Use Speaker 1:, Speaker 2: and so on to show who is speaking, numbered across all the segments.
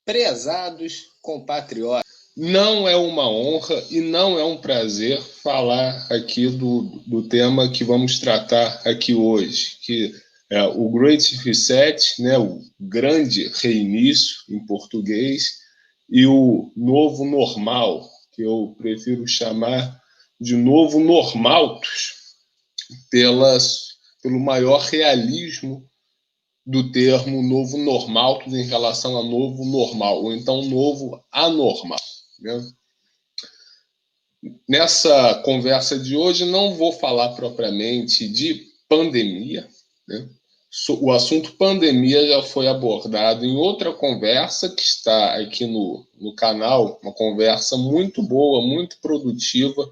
Speaker 1: Prezados compatriotas, não é uma honra e não é um prazer falar aqui do tema que vamos tratar aqui hoje, que é o Great Reset, né, o grande reinício em português, e o novo normal, que eu prefiro chamar de novo normaltus, pelo maior realismo do termo novo normal em relação a novo normal, ou então novo anormal. Né? Nessa conversa de hoje, não vou falar propriamente de pandemia. Né? O assunto pandemia já foi abordado em outra conversa que está aqui no canal, uma conversa muito boa, muito produtiva,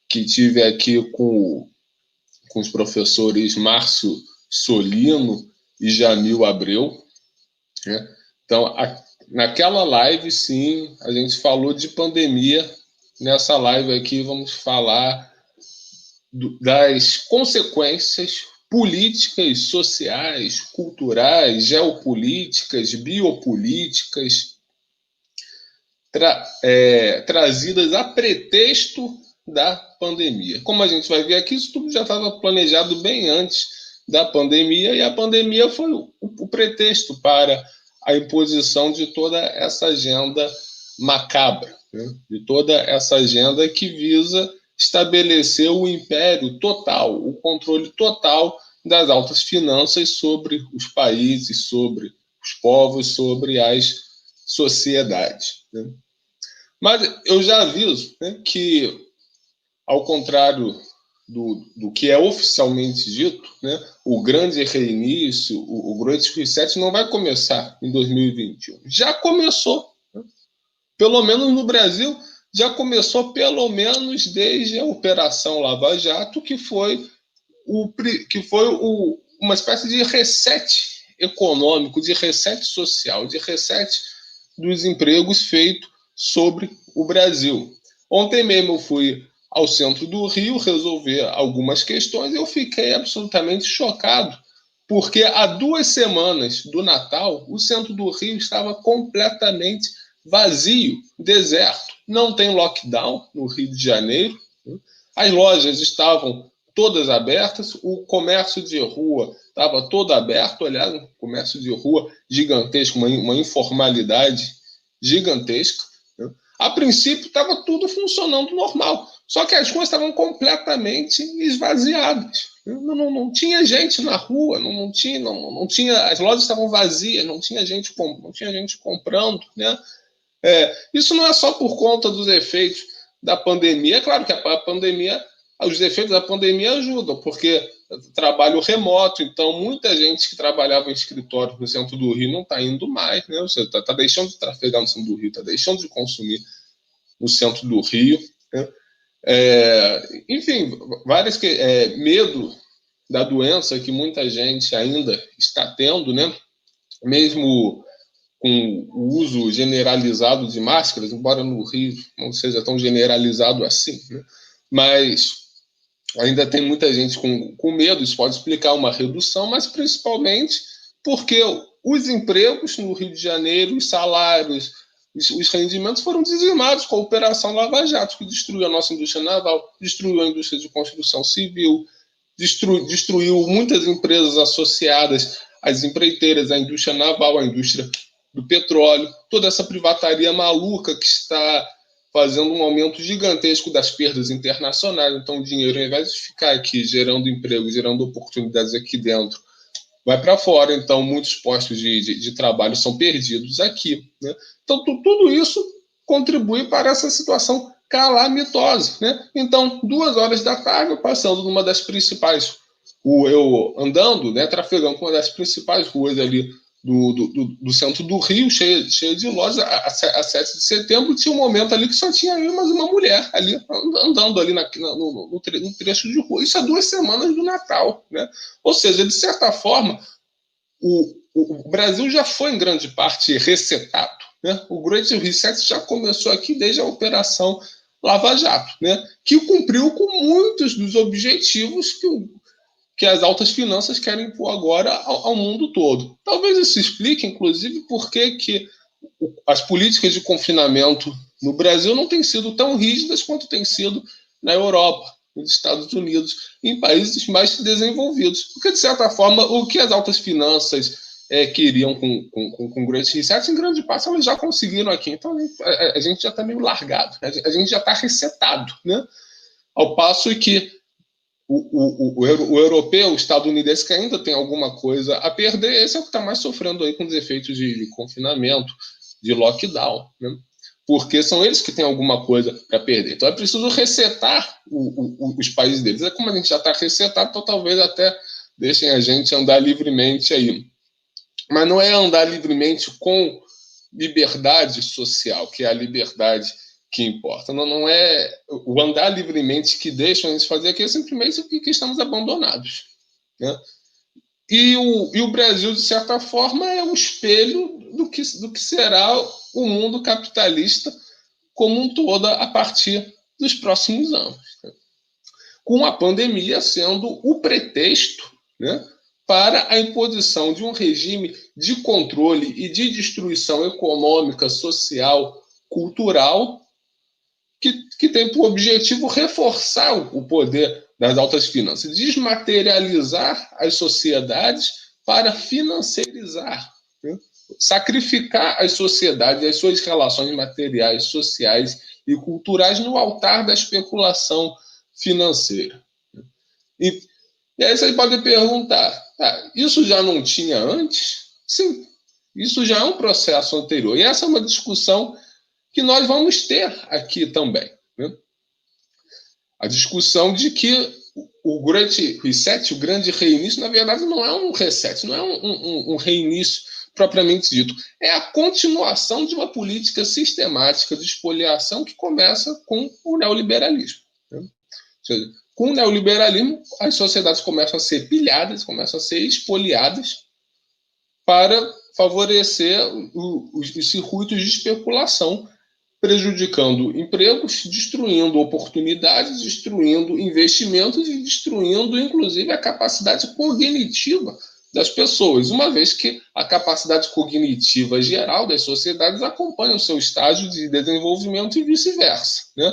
Speaker 1: que tive aqui com os professores Márcio Solino e Jamil Abreu. Né? Então, naquela live, sim, a gente falou de pandemia. Nessa live aqui, vamos falar das consequências políticas, sociais, culturais, geopolíticas, biopolíticas, trazidas a pretexto da pandemia. Como a gente vai ver aqui, isso tudo já estava planejado bem antes da pandemia, e a pandemia foi o pretexto para a imposição de toda essa agenda macabra, né? De toda essa agenda que visa estabelecer o império total, o controle total das altas finanças sobre os países, sobre os povos, sobre as sociedades. Né? Mas eu já aviso, né, que, ao contrário do que é oficialmente dito, né, o grande reinício, o Great Reset, não vai começar em 2021. Já começou. Né? Pelo menos no Brasil, já começou pelo menos desde a Operação Lava Jato, que foi uma espécie de reset econômico, de reset social, de reset dos empregos feito sobre o Brasil. Ontem mesmo eu fui ao centro do Rio resolver algumas questões e eu fiquei absolutamente chocado, porque há 2 semanas do Natal, o centro do Rio estava completamente vazio, deserto. Não tem lockdown no Rio de Janeiro. As lojas estavam todas abertas, o comércio de rua estava todo aberto, aliás, um comércio de rua gigantesco, uma informalidade gigantesca. Né? A princípio estava tudo funcionando normal, só que as ruas estavam completamente esvaziadas. Não tinha gente na rua, não tinha, as lojas estavam vazias, não tinha gente comprando. Né? Isso não é só por conta dos efeitos da pandemia. É claro que a pandemia, os efeitos da pandemia ajudam, porque trabalho remoto, então muita gente que trabalhava em escritório no centro do Rio não está indo mais, né? Você está deixando de trafegar no centro do Rio, está deixando de consumir no centro do Rio. Né? Enfim, medo da doença que muita gente ainda está tendo, né? Mesmo com o uso generalizado de máscaras, embora no Rio não seja tão generalizado assim, né? Mas ainda tem muita gente com medo. Isso pode explicar uma redução, mas principalmente porque os empregos no Rio de Janeiro, os salários, os rendimentos foram dizimados com a Operação Lava Jato, que destruiu a nossa indústria naval, destruiu a indústria de construção civil, destruiu muitas empresas associadas às empreiteiras, à indústria naval, à indústria do petróleo, toda essa privataria maluca que está fazendo um aumento gigantesco das perdas internacionais. Então, o dinheiro, ao invés de ficar aqui gerando emprego, gerando oportunidades aqui dentro, vai para fora. Então, muitos postos de trabalho são perdidos aqui. Né? Então, tudo isso contribui para essa situação calamitosa. Né? Então, 2 horas da tarde, passando numa das principais, eu andando, né, trafegando com uma das principais ruas ali do centro do Rio, cheia de lojas, a 7 de setembro, tinha um momento ali que só tinha eu mais uma mulher ali, andando ali no trecho de rua. Isso há 2 semanas do Natal. Né? Ou seja, de certa forma, o Brasil já foi em grande parte resetado. Né? O Great Reset já começou aqui desde a Operação Lava Jato, né? Que cumpriu com muitos dos objetivos que as altas finanças querem impor agora ao mundo todo. Talvez isso explique, inclusive, por que as políticas de confinamento no Brasil não têm sido tão rígidas quanto têm sido na Europa, nos Estados Unidos, em países mais desenvolvidos. Porque, de certa forma, o que as altas finanças queriam com o Great Reset, em grande parte, elas já conseguiram aqui. Então, a gente já está meio largado, a gente já está resetado, né? Ao passo que o europeu, o estadunidense, que ainda tem alguma coisa a perder, esse é o que está mais sofrendo aí com os efeitos de confinamento, de lockdown, né? Porque são eles que têm alguma coisa para perder. Então é preciso resetar os países deles. É como a gente já está resetado, então talvez até deixem a gente andar livremente aí. Mas não é andar livremente com liberdade social, que é a liberdade que importa. Não é o andar livremente que deixam a gente fazer aqui, é simplesmente que estamos abandonados, né? E o Brasil, de certa forma, é um espelho do que será o mundo capitalista como um todo a partir dos próximos anos, né? Com a pandemia sendo o pretexto, né, para a imposição de um regime de controle e de destruição econômica, social, cultural, que tem por objetivo reforçar o poder das altas finanças, desmaterializar as sociedades para financiarizar, né? Sacrificar as sociedades, as suas relações materiais, sociais e culturais no altar da especulação financeira. E aí vocês podem perguntar, isso já não tinha antes? Sim, isso já é um processo anterior. E essa é uma discussão que nós vamos ter aqui também, né? A discussão de que o Great Reset, o grande reinício, na verdade não é um reset, não é um reinício propriamente dito. É a continuação de uma política sistemática de expoliação que começa com o neoliberalismo, né? Ou seja, com o neoliberalismo, as sociedades começam a ser pilhadas, começam a ser expoliadas para favorecer os circuitos de especulação, prejudicando empregos, destruindo oportunidades, destruindo investimentos e destruindo, inclusive, a capacidade cognitiva das pessoas, uma vez que a capacidade cognitiva geral das sociedades acompanha o seu estágio de desenvolvimento e vice-versa, né?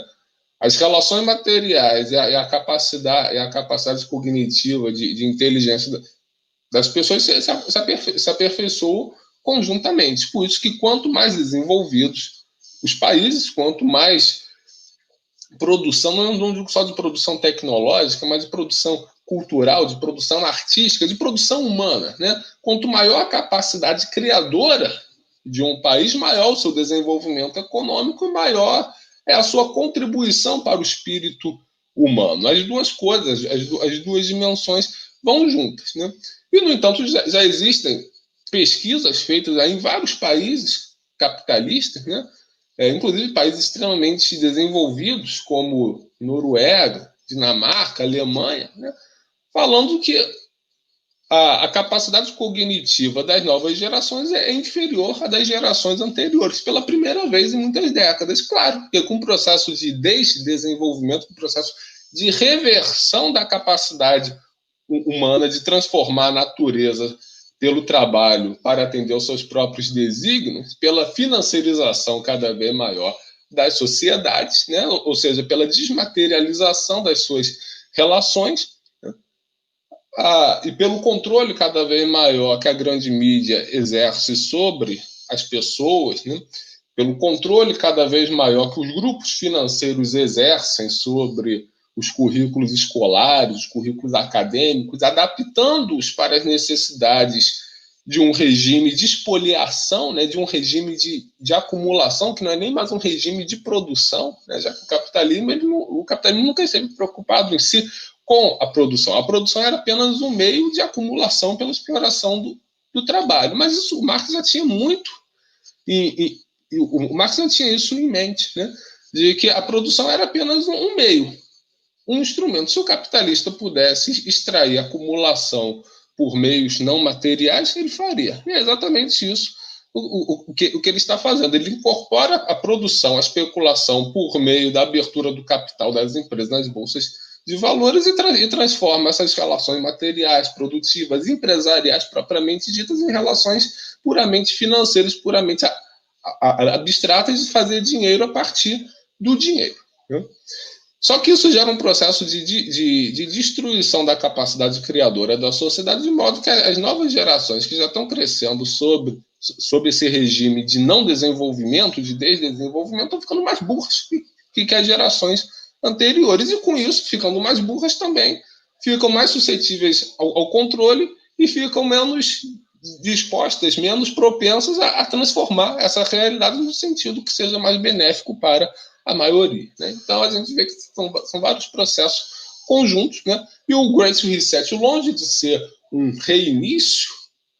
Speaker 1: As relações materiais e a capacidade cognitiva de inteligência das pessoas se aperfeiçoam conjuntamente. Por isso que quanto mais desenvolvidos os países, quanto mais produção, não digo só de produção tecnológica, mas de produção cultural, de produção artística, de produção humana, né? Quanto maior a capacidade criadora de um país, maior o seu desenvolvimento econômico e maior é a sua contribuição para o espírito humano. As duas coisas, as duas dimensões vão juntas, né? E, no entanto, já existem pesquisas feitas em vários países capitalistas, né? Inclusive países extremamente desenvolvidos, como Noruega, Dinamarca, Alemanha, né? Falando que a capacidade cognitiva das novas gerações é inferior à das gerações anteriores, pela primeira vez em muitas décadas. Claro, porque com o processo de desdesenvolvimento, com o processo de reversão da capacidade humana de transformar a natureza pelo trabalho para atender aos seus próprios desígnios, pela financiarização cada vez maior das sociedades, né? Ou seja, pela desmaterialização das suas relações, né? E pelo controle cada vez maior que a grande mídia exerce sobre as pessoas, né? Pelo controle cada vez maior que os grupos financeiros exercem sobre os currículos escolares, os currículos acadêmicos, adaptando-os para as necessidades de um regime de expoliação, né, de um regime de acumulação, que não é nem mais um regime de produção, né, já que o capitalismo nunca esteve preocupado em si com a produção. A produção era apenas um meio de acumulação pela exploração do trabalho. Mas isso o Marx já tinha muito, e o Marx já tinha isso em mente, né, de que a produção era apenas um meio, um instrumento. Se o capitalista pudesse extrair acumulação por meios não materiais, ele faria. E é exatamente isso o que ele está fazendo. Ele incorpora a produção, a especulação por meio da abertura do capital das empresas nas bolsas de valores e transforma essas relações materiais, produtivas, empresariais propriamente ditas em relações puramente financeiras, puramente abstratas de fazer dinheiro a partir do dinheiro. Né? Só que isso gera um processo de destruição da capacidade criadora da sociedade, de modo que as novas gerações que já estão crescendo sob esse regime de não desenvolvimento, de desdesenvolvimento, estão ficando mais burras que as gerações anteriores. E com isso, ficando mais burras também, ficam mais suscetíveis ao controle e ficam menos dispostas, menos propensas a transformar essa realidade no sentido que seja mais benéfico para a maioria. Né? Então, a gente vê que são vários processos conjuntos, né? E o Great Reset, longe de ser um reinício,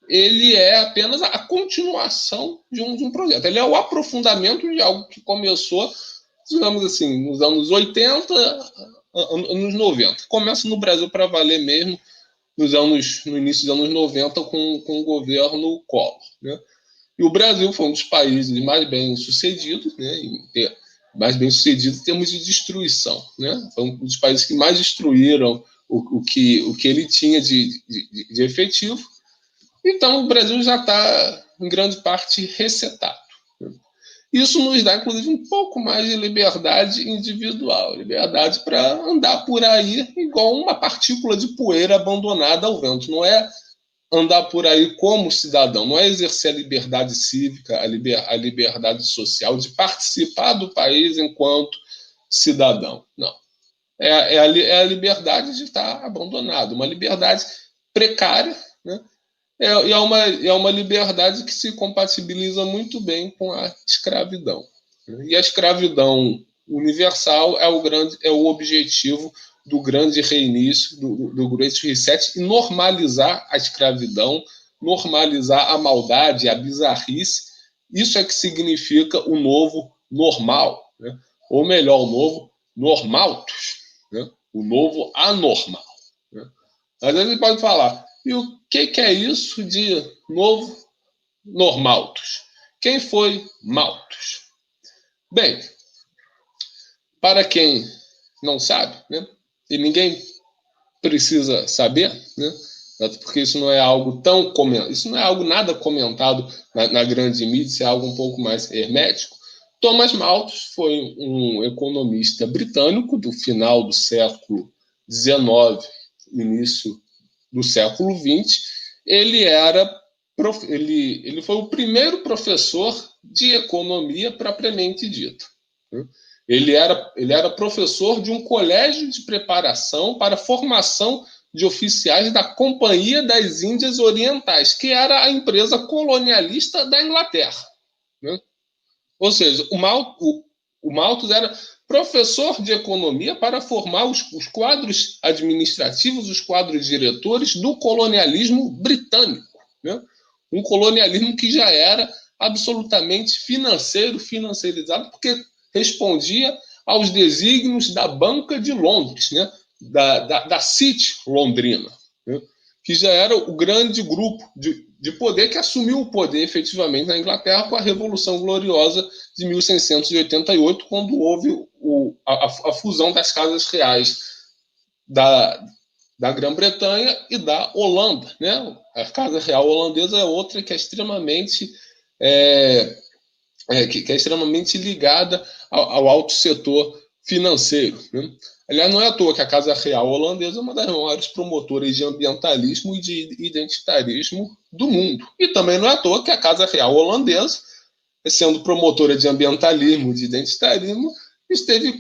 Speaker 1: ele é apenas a continuação de um projeto. Ele é o aprofundamento de algo que começou, digamos assim, nos anos 80, anos 90. Começa no Brasil para valer mesmo no início dos anos 90 com o governo Collor. Né? E o Brasil foi um dos países mais bem-sucedidos, né? Mais bem-sucedido em termos de destruição. Né? Foi um dos países que mais destruíram o que ele tinha de efetivo. Então, o Brasil já está, em grande parte, resetado. Né? Isso nos dá, inclusive, um pouco mais de liberdade individual, liberdade para andar por aí igual uma partícula de poeira abandonada ao vento. Não é andar por aí como cidadão, não é exercer a liberdade cívica, a liberdade social, de participar do país enquanto cidadão. Não. É a liberdade de estar abandonado, uma liberdade precária, né? É uma liberdade que se compatibiliza muito bem com a escravidão. E a escravidão universal é o objetivo do grande reinício, do Great Reset, e normalizar a escravidão, normalizar a maldade, a bizarrice. Isso é que significa o novo normal, né? Ou melhor, o novo normaltus, né? O novo anormal. Né? Às vezes pode falar, e o que é isso de novo normaltus? Quem foi Malthus? Bem, para quem não sabe, né? E ninguém precisa saber, né? Porque isso não é algo tão comentado, isso não é algo nada comentado na grande mídia, isso é algo um pouco mais hermético. Thomas Malthus foi um economista britânico do final do século XIX, início do século XX. Ele foi o primeiro professor de economia propriamente dito. Ele era professor de um colégio de preparação para a formação de oficiais da Companhia das Índias Orientais, que era a empresa colonialista da Inglaterra. Né? Ou seja, o Malthus era professor de economia para formar os quadros administrativos, os quadros diretores do colonialismo britânico. Né? Um colonialismo que já era absolutamente financeirizado, porque respondia aos desígnios da Banca de Londres, né? da City londrina, né? Que já era o grande grupo de poder que assumiu o poder efetivamente na Inglaterra com a Revolução Gloriosa de 1688, quando houve a fusão das casas reais da Grã-Bretanha e da Holanda. Né? A Casa Real Holandesa é outra que é extremamente ligada ao alto setor financeiro. Né? Aliás, não é à toa que a Casa Real Holandesa é uma das maiores promotoras de ambientalismo e de identitarismo do mundo. E também não é à toa que a Casa Real Holandesa, sendo promotora de ambientalismo e de identitarismo, esteve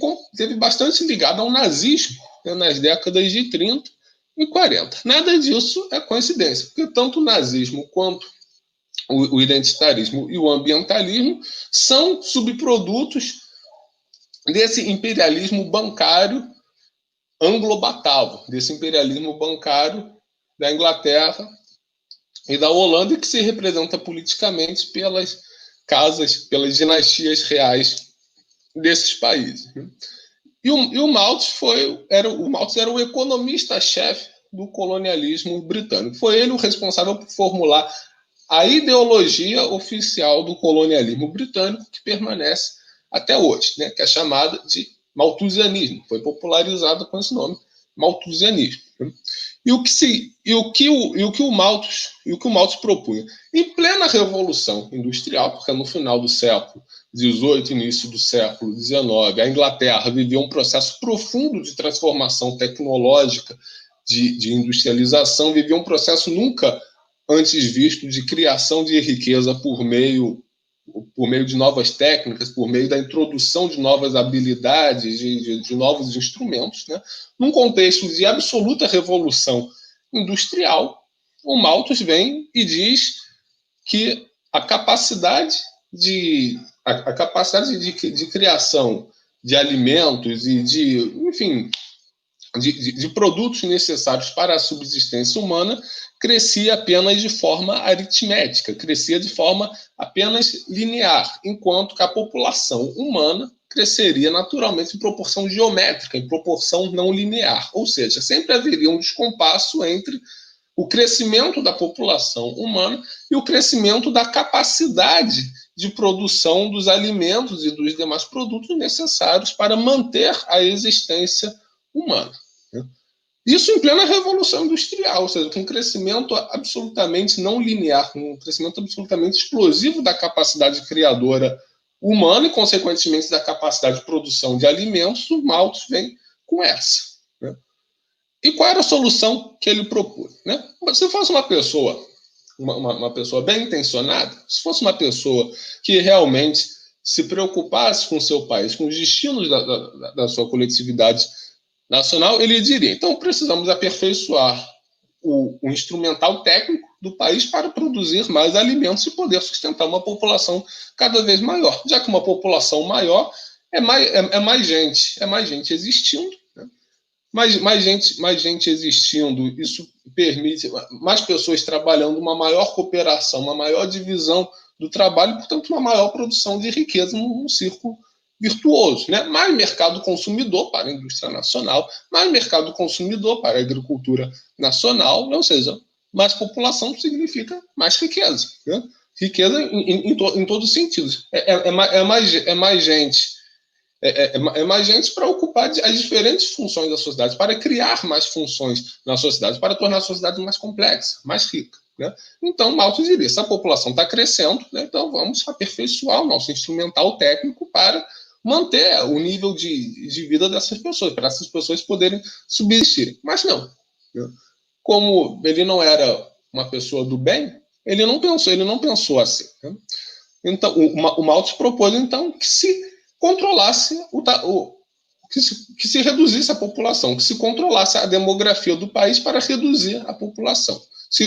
Speaker 1: bastante ligada ao nazismo, né, nas décadas de 30 e 40. Nada disso é coincidência, porque tanto o nazismo quanto o identitarismo e o ambientalismo são subprodutos desse imperialismo bancário anglo-batavo, desse imperialismo bancário da Inglaterra e da Holanda, que se representa politicamente pelas dinastias reais desses países. E o Malthus era o economista-chefe do colonialismo britânico. Foi ele o responsável por formular a ideologia oficial do colonialismo britânico, que permanece até hoje, né, que é chamada de malthusianismo. Foi popularizada com esse nome, malthusianismo. E o que o Malthus propunha? Em plena Revolução Industrial, porque no final do século XVIII, início do século XIX, a Inglaterra vivia um processo profundo de transformação tecnológica, de industrialização, vivia um processo nunca antes visto de criação de riqueza por meio de novas técnicas, por meio da introdução de novas habilidades, de novos instrumentos, né? Num contexto de absoluta revolução industrial, o Malthus vem e diz que a capacidade de criação de alimentos e de produtos necessários para a subsistência humana crescia apenas de forma aritmética, crescia de forma apenas linear, enquanto que a população humana cresceria naturalmente em proporção geométrica, em proporção não linear. Ou seja, sempre haveria um descompasso entre o crescimento da população humana e o crescimento da capacidade de produção dos alimentos e dos demais produtos necessários para manter a existência humana. Isso em plena Revolução Industrial, ou seja, com um crescimento absolutamente não linear, um crescimento absolutamente explosivo da capacidade criadora humana e, consequentemente, da capacidade de produção de alimentos, o Malthus vem com essa. Né? E qual era a solução que ele propôs? Né? Se fosse uma pessoa bem intencionada, se fosse uma pessoa que realmente se preocupasse com o seu país, com os destinos da sua coletividade nacional, ele diria, então precisamos aperfeiçoar o instrumental técnico do país para produzir mais alimentos e poder sustentar uma população cada vez maior, já que uma população maior é mais gente existindo, né? mais gente existindo, isso permite mais pessoas trabalhando, uma maior cooperação, uma maior divisão do trabalho, portanto, uma maior produção de riqueza num círculo virtuoso, né? Mais mercado consumidor para a indústria nacional, mais mercado consumidor para a agricultura nacional, ou seja, mais população significa mais riqueza, né? Riqueza em todos os sentidos. É mais gente para ocupar as diferentes funções da sociedade, para criar mais funções na sociedade, para tornar a sociedade mais complexa, mais rica. Né? Então, Malthus diria, se a população está crescendo, né, então vamos aperfeiçoar o nosso instrumental técnico para manter o nível de vida dessas pessoas, para essas pessoas poderem subsistir. Mas não. Né? Como ele não era uma pessoa do bem, ele não pensou assim. Né? Então, o Malthus propôs, então, que se controlasse que se reduzisse a população, que se controlasse a demografia do país para reduzir a população.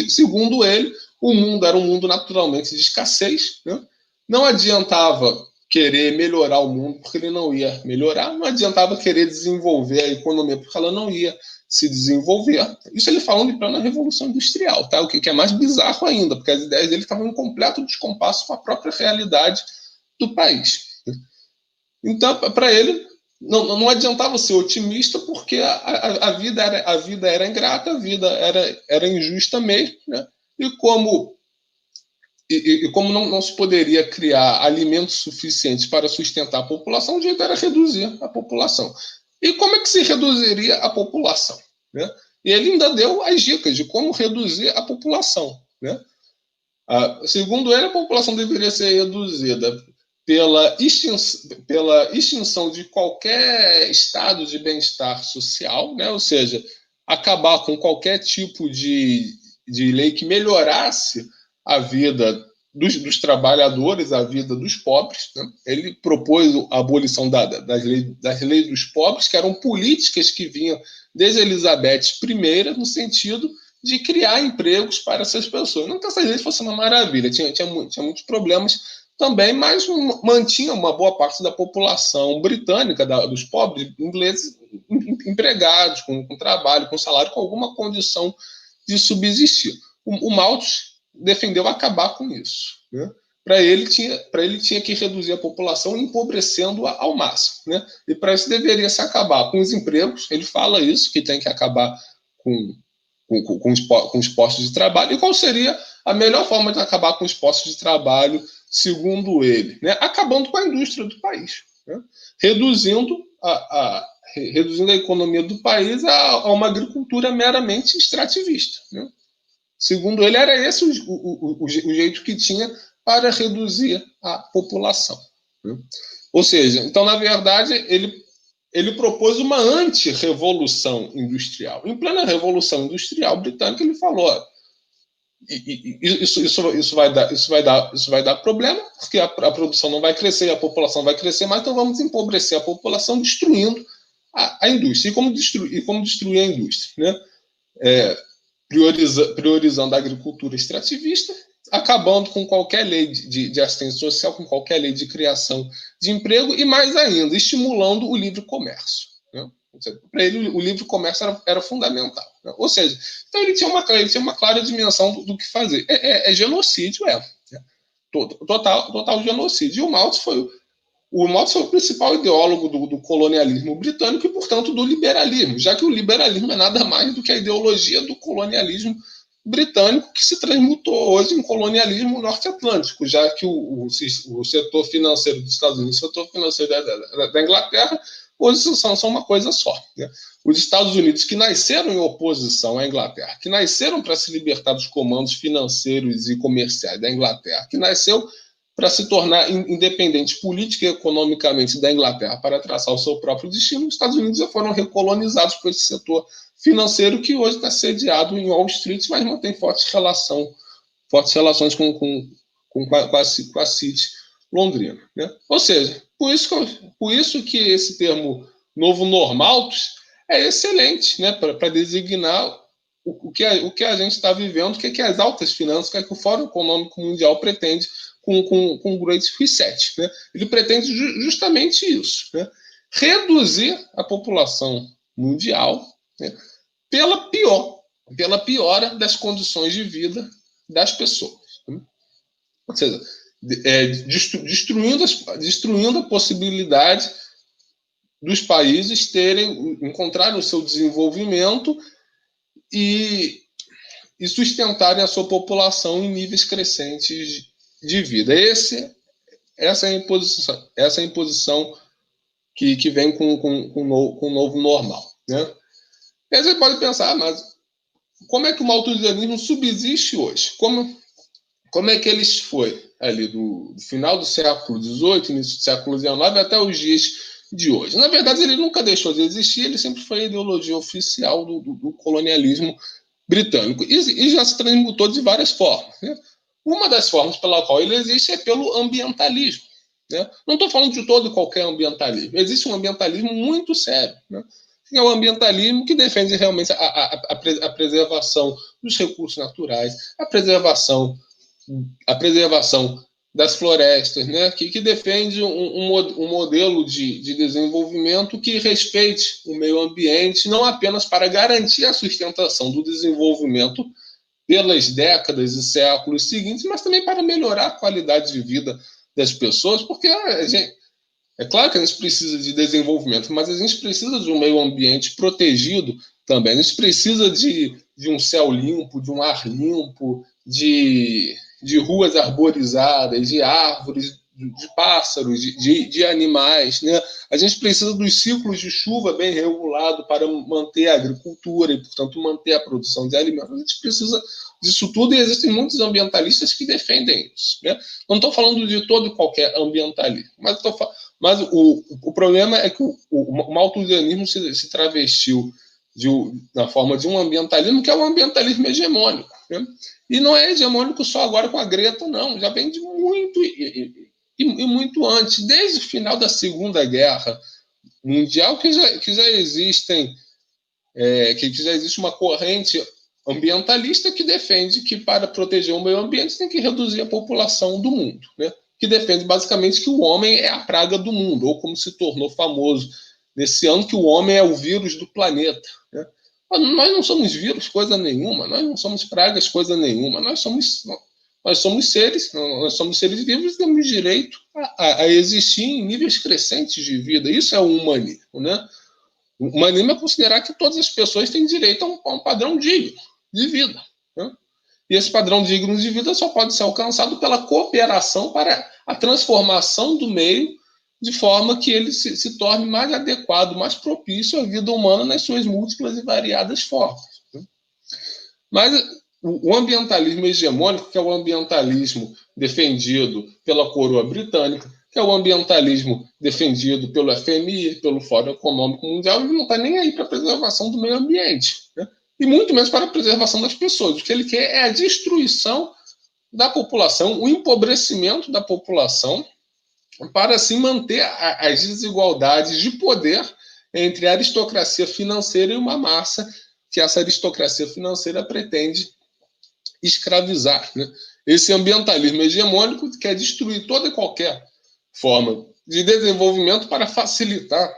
Speaker 1: Segundo ele, o mundo era um mundo naturalmente de escassez, né? Não adiantava querer melhorar o mundo porque ele não ia melhorar, não adiantava querer desenvolver a economia porque ela não ia se desenvolver. Isso ele falando em plena Revolução Industrial, tá? O que é mais bizarro ainda, porque as ideias dele estavam em completo descompasso com a própria realidade do país. Então, para ele, não adiantava ser otimista porque a vida era ingrata, a vida era injusta mesmo, né? E como não se poderia criar alimentos suficientes para sustentar a população, o jeito era reduzir a população. E como é que se reduziria a população? Né? E ele ainda deu as dicas de como reduzir a população. Né? Segundo ele, a população deveria ser reduzida pela extinção de qualquer estado de bem-estar social, né? Ou seja, acabar com qualquer tipo de lei que melhorasse a vida dos trabalhadores, a vida dos pobres. Né? Ele propôs a abolição das leis dos pobres, que eram políticas que vinham desde Elizabeth I, no sentido de criar empregos para essas pessoas. Não que essas leis fossem uma maravilha, tinha muitos problemas também, mas mantinha uma boa parte da população britânica, dos pobres ingleses, empregados, com trabalho, com salário, com alguma condição de subsistir. O Malthus defendeu acabar com isso. Né? Para ele tinha que reduzir a população, empobrecendo-a ao máximo. Né? E para isso deveria se acabar com os empregos, ele fala isso, que tem que acabar com os postos de trabalho. E qual seria a melhor forma de acabar com os postos de trabalho, segundo ele? Né? Acabando com a indústria do país. Né? Reduzindo reduzindo a economia do país a uma agricultura meramente extrativista, né? Segundo ele, era esse o jeito que tinha para reduzir a população, né? Ou seja, então, na verdade, ele propôs uma anti-revolução industrial. Em plena Revolução Industrial Britânica, ele falou: isso vai dar problema, porque a produção não vai crescer, a população vai crescer mais, então vamos empobrecer a população destruindo a indústria. E como destruir a indústria? Né? Priorizando a agricultura extrativista, acabando com qualquer lei de assistência social, com qualquer lei de criação de emprego, e mais ainda, estimulando o livre comércio, né? Para ele, o livre comércio era fundamental, né? Ou seja, então ele tinha uma clara dimensão do que fazer. É genocídio, né? Total genocídio. E o Malthus foi o principal ideólogo do colonialismo britânico e, portanto, do liberalismo, já que o liberalismo é nada mais do que a ideologia do colonialismo britânico, que se transmutou hoje em colonialismo norte-atlântico, já que o setor financeiro dos Estados Unidos e o setor financeiro da Inglaterra hoje são uma coisa só, né? Os Estados Unidos, que nasceram em oposição à Inglaterra, que nasceram para se libertar dos comandos financeiros e comerciais da Inglaterra, que nasceu para se tornar independente política e economicamente da Inglaterra para traçar o seu próprio destino, os Estados Unidos já foram recolonizados por esse setor financeiro que hoje está sediado em Wall Street, mas mantém fortes relações com a City londrina, né? Ou seja, por isso que esse termo novo normal é excelente, né, para designar o que a gente está vivendo, o que as altas finanças, o que o Fórum Econômico Mundial pretende com o Great Reset, né? Ele pretende justamente isso, né? Reduzir a população mundial, né, pela piora das condições de vida das pessoas, né? Ou seja, destruindo a possibilidade dos países encontrarem o seu desenvolvimento e sustentarem a sua população em níveis crescentes de vida. Essa é a imposição que vem com o novo normal, né? E aí você pode pensar, mas como é que o malthusianismo subsiste hoje? Como é que ele foi ali do final do século XVIII, início do século XIX, até os dias de hoje? Na verdade, ele nunca deixou de existir, ele sempre foi a ideologia oficial do colonialismo britânico e já se transmutou de várias formas, né? Uma das formas pela qual ele existe é pelo ambientalismo, né? Não estou falando de todo e qualquer ambientalismo. Existe um ambientalismo muito sério, né? É o ambientalismo que defende realmente a preservação dos recursos naturais, a preservação das florestas, né? que defende um modelo de desenvolvimento que respeite o meio ambiente, não apenas para garantir a sustentação do desenvolvimento pelas décadas e séculos seguintes, mas também para melhorar a qualidade de vida das pessoas, porque é claro que a gente precisa de desenvolvimento, mas a gente precisa de um meio ambiente protegido também. A gente precisa de um céu limpo, de um ar limpo, de ruas arborizadas, de árvores, de pássaros, de animais, né? A gente precisa dos ciclos de chuva bem regulados para manter a agricultura e, portanto, manter a produção de alimentos. A gente precisa disso tudo e existem muitos ambientalistas que defendem isso, né? Não estou falando de todo e qualquer ambientalismo, mas o problema é que o malthusianismo se travestiu na forma de um ambientalismo que é um ambientalismo hegemônico, né? E não é hegemônico só agora com a Greta, não. Já vem de muito e muito antes, desde o final da Segunda Guerra Mundial, que já existe uma corrente ambientalista que defende que para proteger o meio ambiente tem que reduzir a população do mundo, né? Que defende basicamente que o homem é a praga do mundo, ou como se tornou famoso nesse ano, que o homem é o vírus do planeta, né? Nós não somos vírus, coisa nenhuma. Nós não somos pragas, coisa nenhuma. Nós somos seres vivos e temos direito a existir em níveis crescentes de vida. Isso é o humanismo, né? O humanismo é considerar que todas as pessoas têm direito a um padrão digno de vida, né? E esse padrão digno de vida só pode ser alcançado pela cooperação para a transformação do meio de forma que ele se torne mais adequado, mais propício à vida humana nas suas múltiplas e variadas formas. Mas o ambientalismo hegemônico, que é o ambientalismo defendido pela coroa britânica, que é o ambientalismo defendido pelo FMI, pelo Fórum Econômico Mundial, ele não está nem aí para a preservação do meio ambiente, né? E muito menos para a preservação das pessoas. O que ele quer é a destruição da população, o empobrecimento da população, para assim manter as desigualdades de poder entre a aristocracia financeira e uma massa que essa aristocracia financeira pretende escravizar, né? Esse ambientalismo hegemônico quer destruir toda e qualquer forma de desenvolvimento para facilitar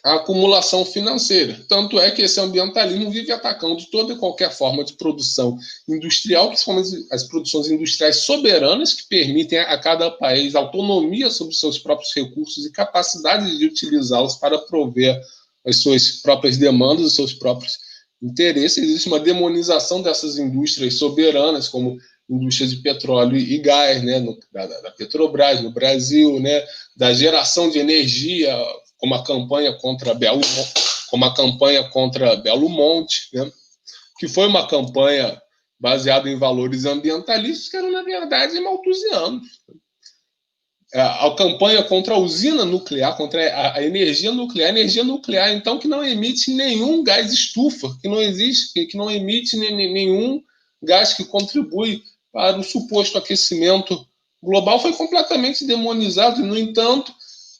Speaker 1: a acumulação financeira. Tanto é que esse ambientalismo vive atacando toda e qualquer forma de produção industrial, principalmente as produções industriais soberanas, que permitem a cada país autonomia sobre seus próprios recursos e capacidade de utilizá-los para prover as suas próprias demandas, os seus próprios interesses. Existe uma demonização dessas indústrias soberanas, como indústria de petróleo e gás, né, da Petrobras no Brasil, né, da geração de energia, como a campanha contra Belo Monte, né, que foi uma campanha baseada em valores ambientalistas que eram, na verdade, malthusianos. A campanha contra a usina nuclear, contra a energia nuclear, então, que não emite nenhum gás estufa, que não emite nenhum gás que contribui para o suposto aquecimento global, foi completamente demonizado. E, no entanto,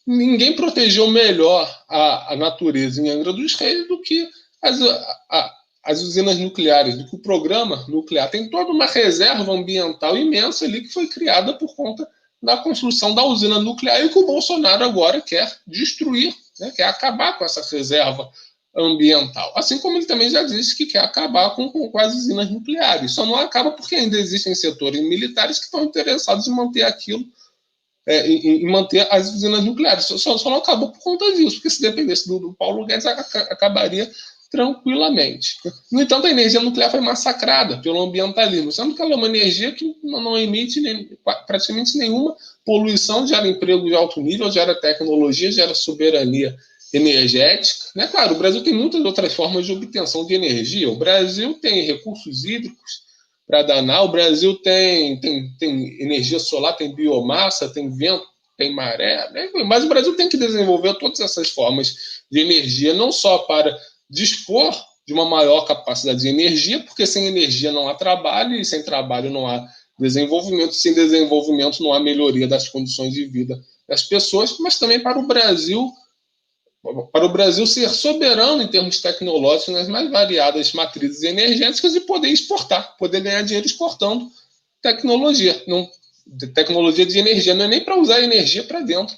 Speaker 1: ninguém protegeu melhor a natureza em Angra dos Reis do que as usinas nucleares, do que o programa nuclear. Tem toda uma reserva ambiental imensa ali que foi criada por conta da construção da usina nuclear e que o Bolsonaro agora quer destruir, né, quer acabar com essa reserva ambiental. Assim como ele também já disse que quer acabar com as usinas nucleares. Só não acaba porque ainda existem setores militares que estão interessados em manter aquilo, em manter as usinas nucleares. Só não acabou por conta disso, porque se dependesse do Paulo Guedes, acabaria tranquilamente. No entanto, a energia nuclear foi massacrada pelo ambientalismo, sendo que ela é uma energia que não emite praticamente nenhuma poluição, gera emprego de alto nível, gera tecnologia, gera soberania energética, né? Claro, o Brasil tem muitas outras formas de obtenção de energia. O Brasil tem recursos hídricos para danar, o Brasil tem energia solar, tem biomassa, tem vento, tem maré, né? Mas o Brasil tem que desenvolver todas essas formas de energia, não só para dispor de uma maior capacidade de energia, porque sem energia não há trabalho, e sem trabalho não há desenvolvimento, sem desenvolvimento não há melhoria das condições de vida das pessoas, mas também para o Brasil ser soberano em termos tecnológicos nas mais variadas matrizes energéticas e poder exportar, poder ganhar dinheiro exportando tecnologia. Tecnologia de energia não é nem para usar energia para dentro,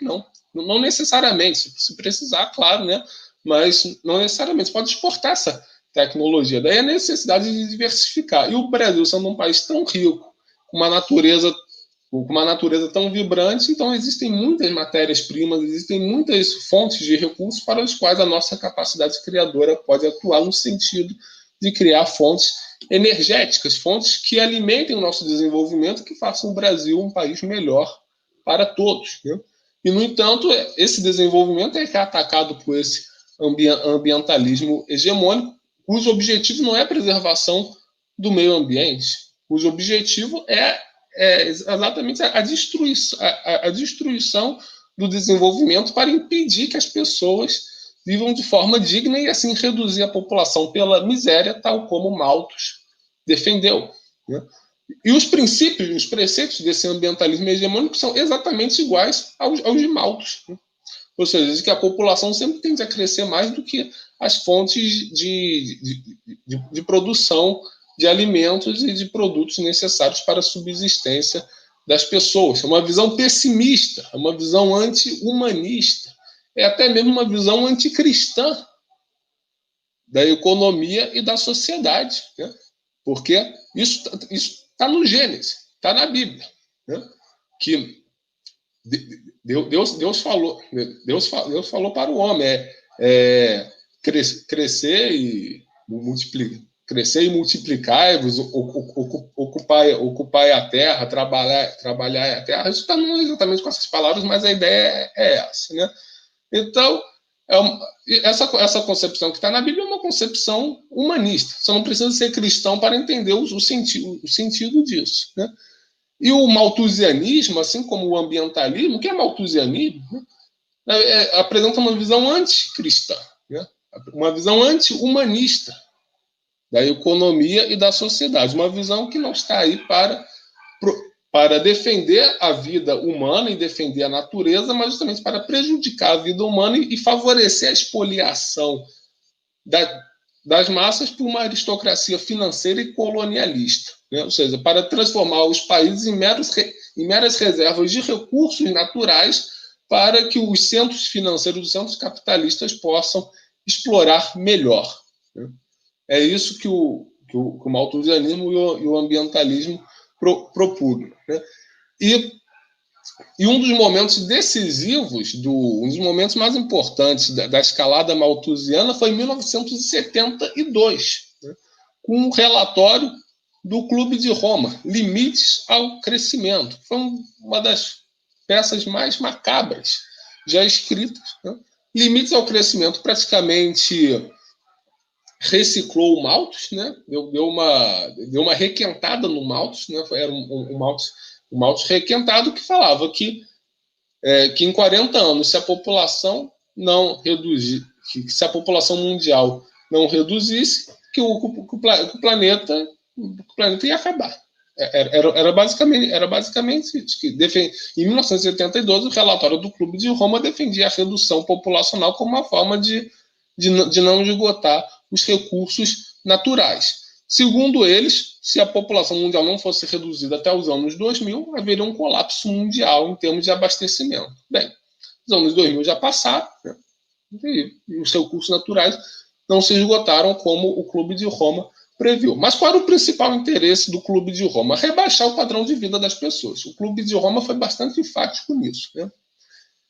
Speaker 1: não necessariamente, se precisar, claro, né? Mas não necessariamente, você pode exportar essa tecnologia. Daí a necessidade de diversificar. E o Brasil, sendo um país tão rico, com uma natureza tão vibrante, então existem muitas matérias-primas, existem muitas fontes de recursos para as quais a nossa capacidade criadora pode atuar no sentido de criar fontes energéticas, fontes que alimentem o nosso desenvolvimento, que façam o Brasil um país melhor para todos, né? E, no entanto, esse desenvolvimento é que é atacado por esse ambientalismo hegemônico, cujo objetivo não é a preservação do meio ambiente, cujo objetivo é exatamente a destruição do desenvolvimento para impedir que as pessoas vivam de forma digna e assim reduzir a população pela miséria, tal como Malthus defendeu, né? E os princípios, os preceitos desse ambientalismo hegemônico são exatamente iguais aos de Malthus, né? Ou seja, diz que a população sempre tende a crescer mais do que as fontes de produção de alimentos e de produtos necessários para a subsistência das pessoas. É uma visão pessimista, é uma visão anti-humanista, é até mesmo uma visão anticristã da economia e da sociedade, né? Porque isso está no Gênesis, está na Bíblia, né? Que Deus falou para o homem crescer e multiplicar. crescer e multiplicar-vos, ocupar a terra, trabalhar a terra. Isso está não exatamente com essas palavras, mas a ideia é essa, né? Então, essa concepção que está na Bíblia é uma concepção humanista. Você não precisa ser cristão para entender o sentido disso, né? E o malthusianismo, assim como o ambientalismo, o que é malthusianismo, né? Apresenta uma visão anticristã, né? Uma visão anti-humanista da economia e da sociedade. Uma visão que não está aí para defender a vida humana e defender a natureza, mas justamente para prejudicar a vida humana e favorecer a expoliação das massas por uma aristocracia financeira e colonialista, né? Ou seja, para transformar os países em meras reservas de recursos naturais para que os centros financeiros, os centros capitalistas possam explorar melhor, né? É isso que o malthusianismo e o ambientalismo propugnam, né? E um dos momentos decisivos, um dos momentos mais importantes da escalada malthusiana foi em 1972, né? Com um relatório do Clube de Roma, Limites ao Crescimento. Foi uma das peças mais macabras já escritas, né? Limites ao Crescimento praticamente reciclou o Malthus, né? Deu uma requentada no Malthus, né? Era um Malthus requentado que falava que em 40 anos, se a população não reduzir, que se a população mundial não reduzisse, que o planeta ia acabar. Era basicamente isso. Em 1972, o relatório do Clube de Roma defendia a redução populacional como uma forma de não esgotar os recursos naturais. Segundo eles, se a população mundial não fosse reduzida até os anos 2000, haveria um colapso mundial em termos de abastecimento. Bem, os anos 2000 já passaram, né? E os recursos naturais não se esgotaram como o Clube de Roma previu. Mas qual era o principal interesse do Clube de Roma? Rebaixar o padrão de vida das pessoas. O Clube de Roma foi bastante enfático nisso, né?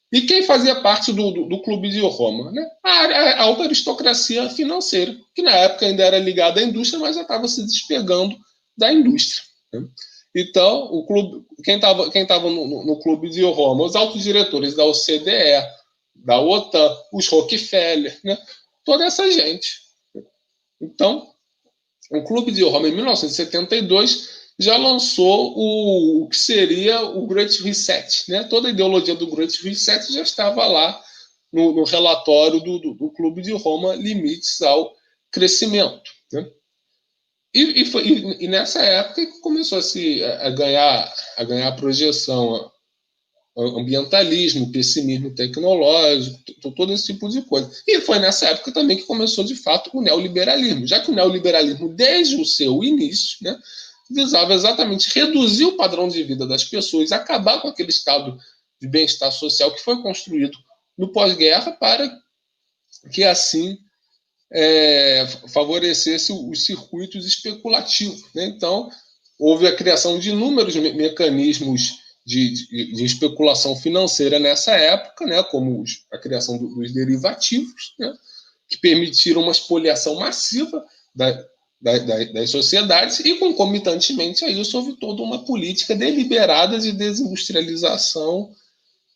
Speaker 1: E quem fazia parte do Clube de Roma? Né? A alta aristocracia financeira, que na época ainda era ligada à indústria, mas já estava se despegando da indústria, né? Então, quem estava no Clube de Roma? Os altos diretores da OCDE, da OTAN, os Rockefeller, né? Toda essa gente. Então, o Clube de Roma, em 1972, já lançou o que seria o Great Reset, né? Toda a ideologia do Great Reset já estava lá no relatório do Clube de Roma, Limites ao Crescimento, né? E nessa época começou a ganhar projeção ambientalismo, pessimismo tecnológico, todo esse tipo de coisa. E foi nessa época também que começou, de fato, o neoliberalismo, já que o neoliberalismo, desde o seu início, né, visava exatamente reduzir o padrão de vida das pessoas, acabar com aquele estado de bem-estar social que foi construído no pós-guerra para que, assim, favorecesse os circuitos especulativos, né? Então, houve a criação de inúmeros mecanismos de especulação financeira nessa época, né, como a criação dos derivativos, né, que permitiram uma expoliação massiva das sociedades e, concomitantemente a isso, houve toda uma política deliberada de desindustrialização,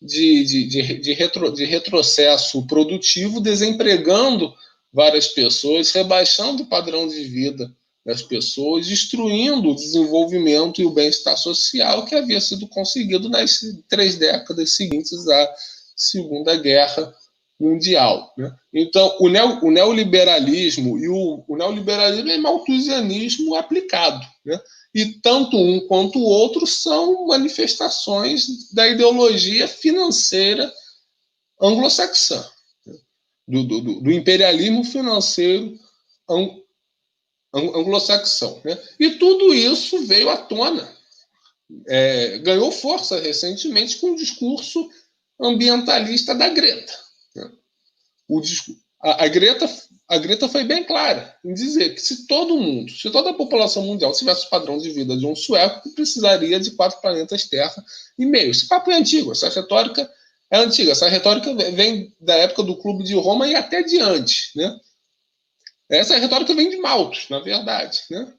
Speaker 1: de retrocesso produtivo, desempregando várias pessoas, rebaixando o padrão de vida das pessoas, destruindo o desenvolvimento e o bem-estar social que havia sido conseguido nas 3 décadas seguintes à Segunda Guerra Mundial, né? Então, o neoliberalismo o neoliberalismo é malthusianismo aplicado, né? E tanto um quanto o outro são manifestações da ideologia financeira anglo-saxã, né? Do imperialismo financeiro anglo-saxão, né? E tudo isso veio à tona, ganhou força recentemente com o discurso ambientalista da Greta, né? A Greta foi bem clara em dizer que se toda a população mundial tivesse o padrão de vida de um sueco, precisaria de 4 planetas Terra e meio. Esse papo é antigo, essa retórica é antiga, essa retórica vem da época do Clube de Roma e até diante, né? Essa retórica vem de Malthus, na verdade, né?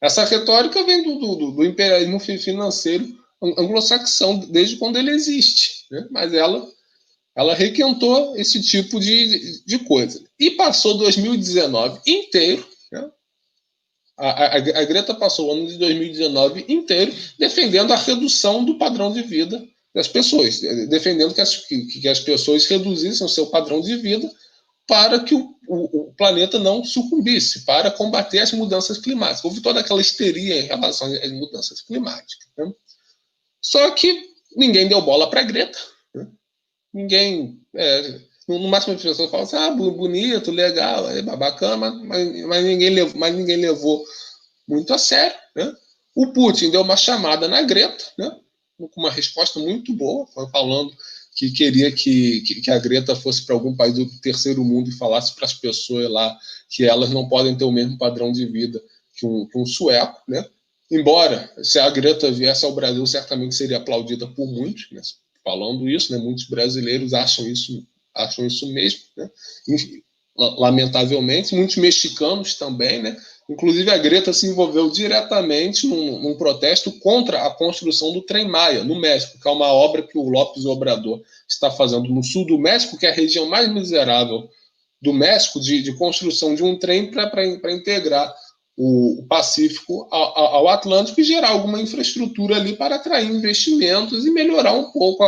Speaker 1: Essa retórica vem do imperialismo financeiro anglo-saxão, desde quando ele existe, né? Mas ela requentou esse tipo de coisa. E passou 2019 inteiro, né? A Greta passou o ano de 2019 inteiro defendendo a redução do padrão de vida das pessoas, defendendo que as pessoas reduzissem o seu padrão de vida para que o planeta não sucumbisse, para combater as mudanças climáticas. Houve toda aquela histeria em relação às mudanças climáticas. Né? Só que ninguém deu bola para a Greta. Né? Ninguém. No máximo as pessoas falam assim, bonito, legal, bacana, mas ninguém levou muito a sério. Né? O Putin deu uma chamada na Greta, né? Com uma resposta muito boa, falando que queria que a Greta fosse para algum país do terceiro mundo e falasse para as pessoas lá que elas não podem ter o mesmo padrão de vida que um sueco, né? Embora, se a Greta viesse ao Brasil, certamente seria aplaudida por muitos, né? Falando isso, né? Muitos brasileiros acham isso mesmo, né? Lamentavelmente, muitos mexicanos também, né? Inclusive, a Greta se envolveu diretamente num protesto contra a construção do Trem Maia, no México, que é uma obra que o López Obrador está fazendo no sul do México, que é a região mais miserável do México, de construção de um trem para integrar o Pacífico ao Atlântico e gerar alguma infraestrutura ali para atrair investimentos e melhorar um pouco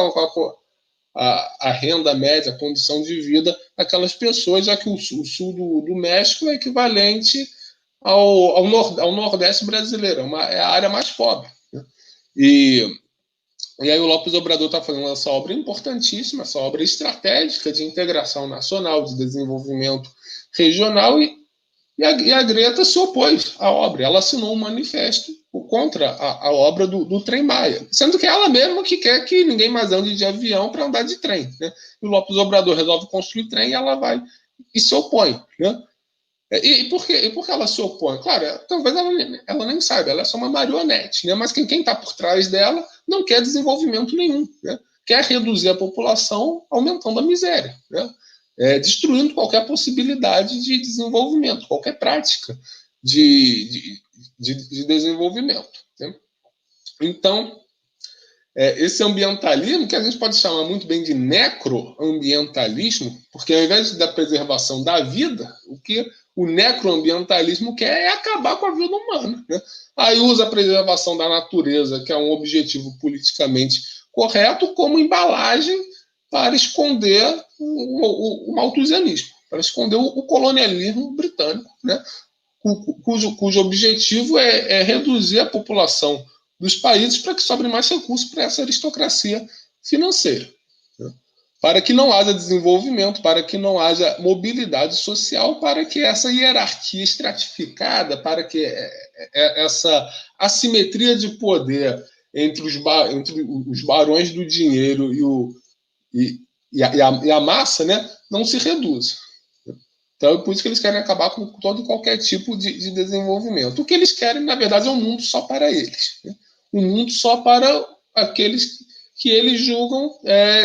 Speaker 1: a renda média, a condição de vida daquelas pessoas, já que o sul do México é equivalente ao Nordeste brasileiro, é a área mais pobre. Né? E aí o López Obrador está fazendo essa obra importantíssima, essa obra estratégica de integração nacional, de desenvolvimento regional, e a Greta se opôs à obra. Ela assinou um manifesto contra a obra do Trem Maia, sendo que ela mesma que quer que ninguém mais ande de avião para andar de trem. Né? E o López Obrador resolve construir trem e ela vai e se opõe. Né? E por que ela se opõe? Claro, talvez ela nem saiba, ela é só uma marionete, né? Mas quem está por trás dela não quer desenvolvimento nenhum, né? Quer reduzir a população aumentando a miséria, né? Destruindo qualquer possibilidade de desenvolvimento, qualquer prática de desenvolvimento. Né? Então, esse ambientalismo, que a gente pode chamar muito bem de necroambientalismo, porque ao invés da preservação da vida, o que o necroambientalismo quer é acabar com a vida humana. Né? Aí usa a preservação da natureza, que é um objetivo politicamente correto, como embalagem para esconder o malthusianismo, para esconder o colonialismo britânico, né? cujo objetivo é reduzir a população dos países para que sobre mais recursos para essa aristocracia financeira. Né? Para que não haja desenvolvimento, para que não haja mobilidade social, para que essa hierarquia estratificada, para que essa assimetria de poder entre os barões do dinheiro e a massa, né, não se reduza. Então, é por isso que eles querem acabar com todo e qualquer tipo de desenvolvimento. O que eles querem, na verdade, é um mundo só para eles. Né? Um mundo só para aqueles que eles julgam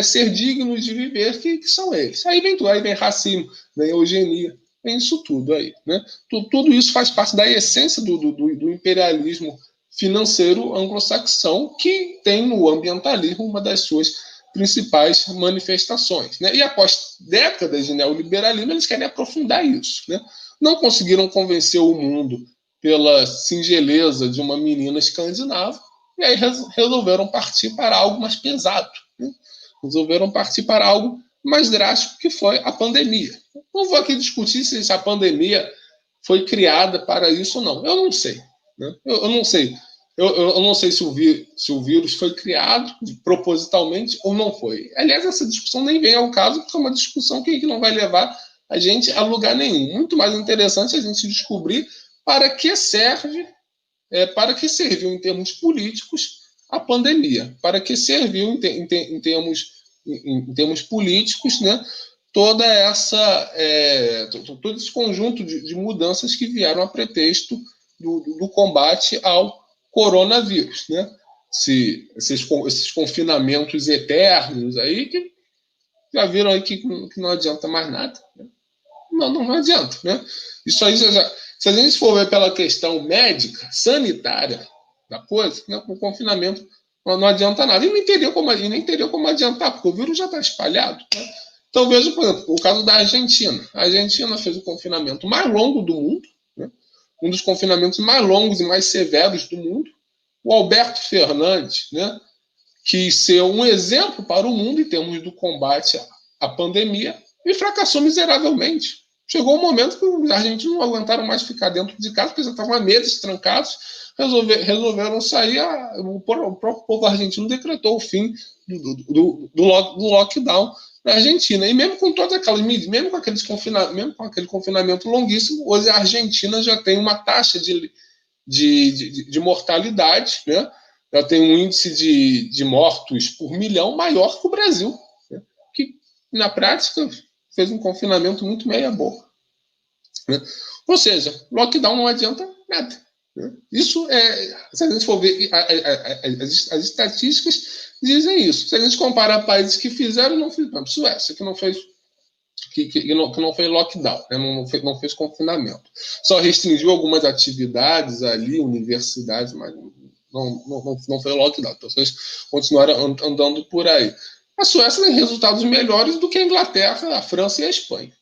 Speaker 1: ser dignos de viver, que são eles. Aí vem racismo, vem eugenia, vem isso tudo aí. Né? Tudo isso faz parte da essência do imperialismo financeiro anglo-saxão, que tem no ambientalismo uma das suas principais manifestações. Né? E após décadas de neoliberalismo, eles querem aprofundar isso. Né? Não conseguiram convencer o mundo pela singeleza de uma menina escandinava, e aí resolveram partir para algo mais pesado. Né? Resolveram partir para algo mais drástico, que foi a pandemia. Não vou aqui discutir se a pandemia foi criada para isso ou não. Eu não sei. Né? Eu não sei. Eu não sei se o vírus foi criado propositalmente ou não foi. Aliás, essa discussão nem vem ao caso, porque é uma discussão que não vai levar a gente a lugar nenhum. Muito mais interessante a gente descobrir para que serve, para que serviu em termos políticos a pandemia, para que serviu em termos políticos, né, todo esse conjunto de mudanças que vieram a pretexto do combate ao coronavírus, né? Esses confinamentos eternos aí, que já viram aí que não adianta mais nada. Né? não adianta, né? Isso aí, se a gente for ver pela questão médica, sanitária da coisa, né, com o confinamento não adianta nada. E nem teria como adiantar, porque o vírus já está espalhado. Né? Então, veja, por exemplo, o caso da Argentina. A Argentina fez o confinamento mais longo do mundo, né? Um dos confinamentos mais longos e mais severos do mundo. O Alberto Fernandes, né, quis ser um exemplo para o mundo em termos do combate à pandemia e fracassou miseravelmente. Chegou um momento que os argentinos não aguentaram mais ficar dentro de casa, porque já estavam há meses trancados, resolveram sair. O próprio povo argentino decretou o fim do lockdown na Argentina. E mesmo com todas aquelas medidas, mesmo com aquele confinamento longuíssimo, hoje a Argentina já tem uma taxa de mortalidade, né? Já tem um índice de mortos por milhão maior que o Brasil, né? Que, na prática, fez um confinamento muito meia-boca. Né? Ou seja, lockdown não adianta nada. Né? Isso se a gente for ver, as estatísticas dizem isso. Se a gente compara países que fizeram, não fizeram. Suécia, que não fez que não fez lockdown, né? não fez confinamento. Só restringiu algumas atividades ali, universidades, mas não fez lockdown. As pessoas continuaram andando por aí. A Suécia tem resultados melhores do que a Inglaterra, a França e a Espanha.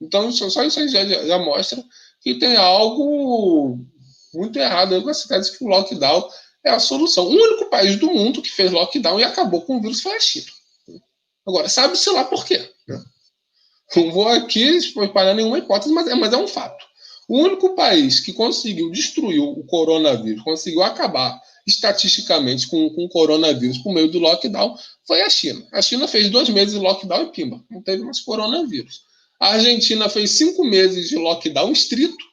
Speaker 1: Então, só isso aí já mostra que tem algo muito errado com as cidades, que o lockdown é a solução. O único país do mundo que fez lockdown e acabou com o vírus foi a China. Agora, sabe-se lá por quê, né? Não vou aqui espalhar nenhuma hipótese, mas é um fato. O único país que conseguiu destruir o coronavírus, conseguiu acabar estatisticamente com o coronavírus por meio do lockdown, foi a China. A China fez 2 meses de lockdown e pimba, não teve mais coronavírus. A Argentina fez 5 meses de lockdown estrito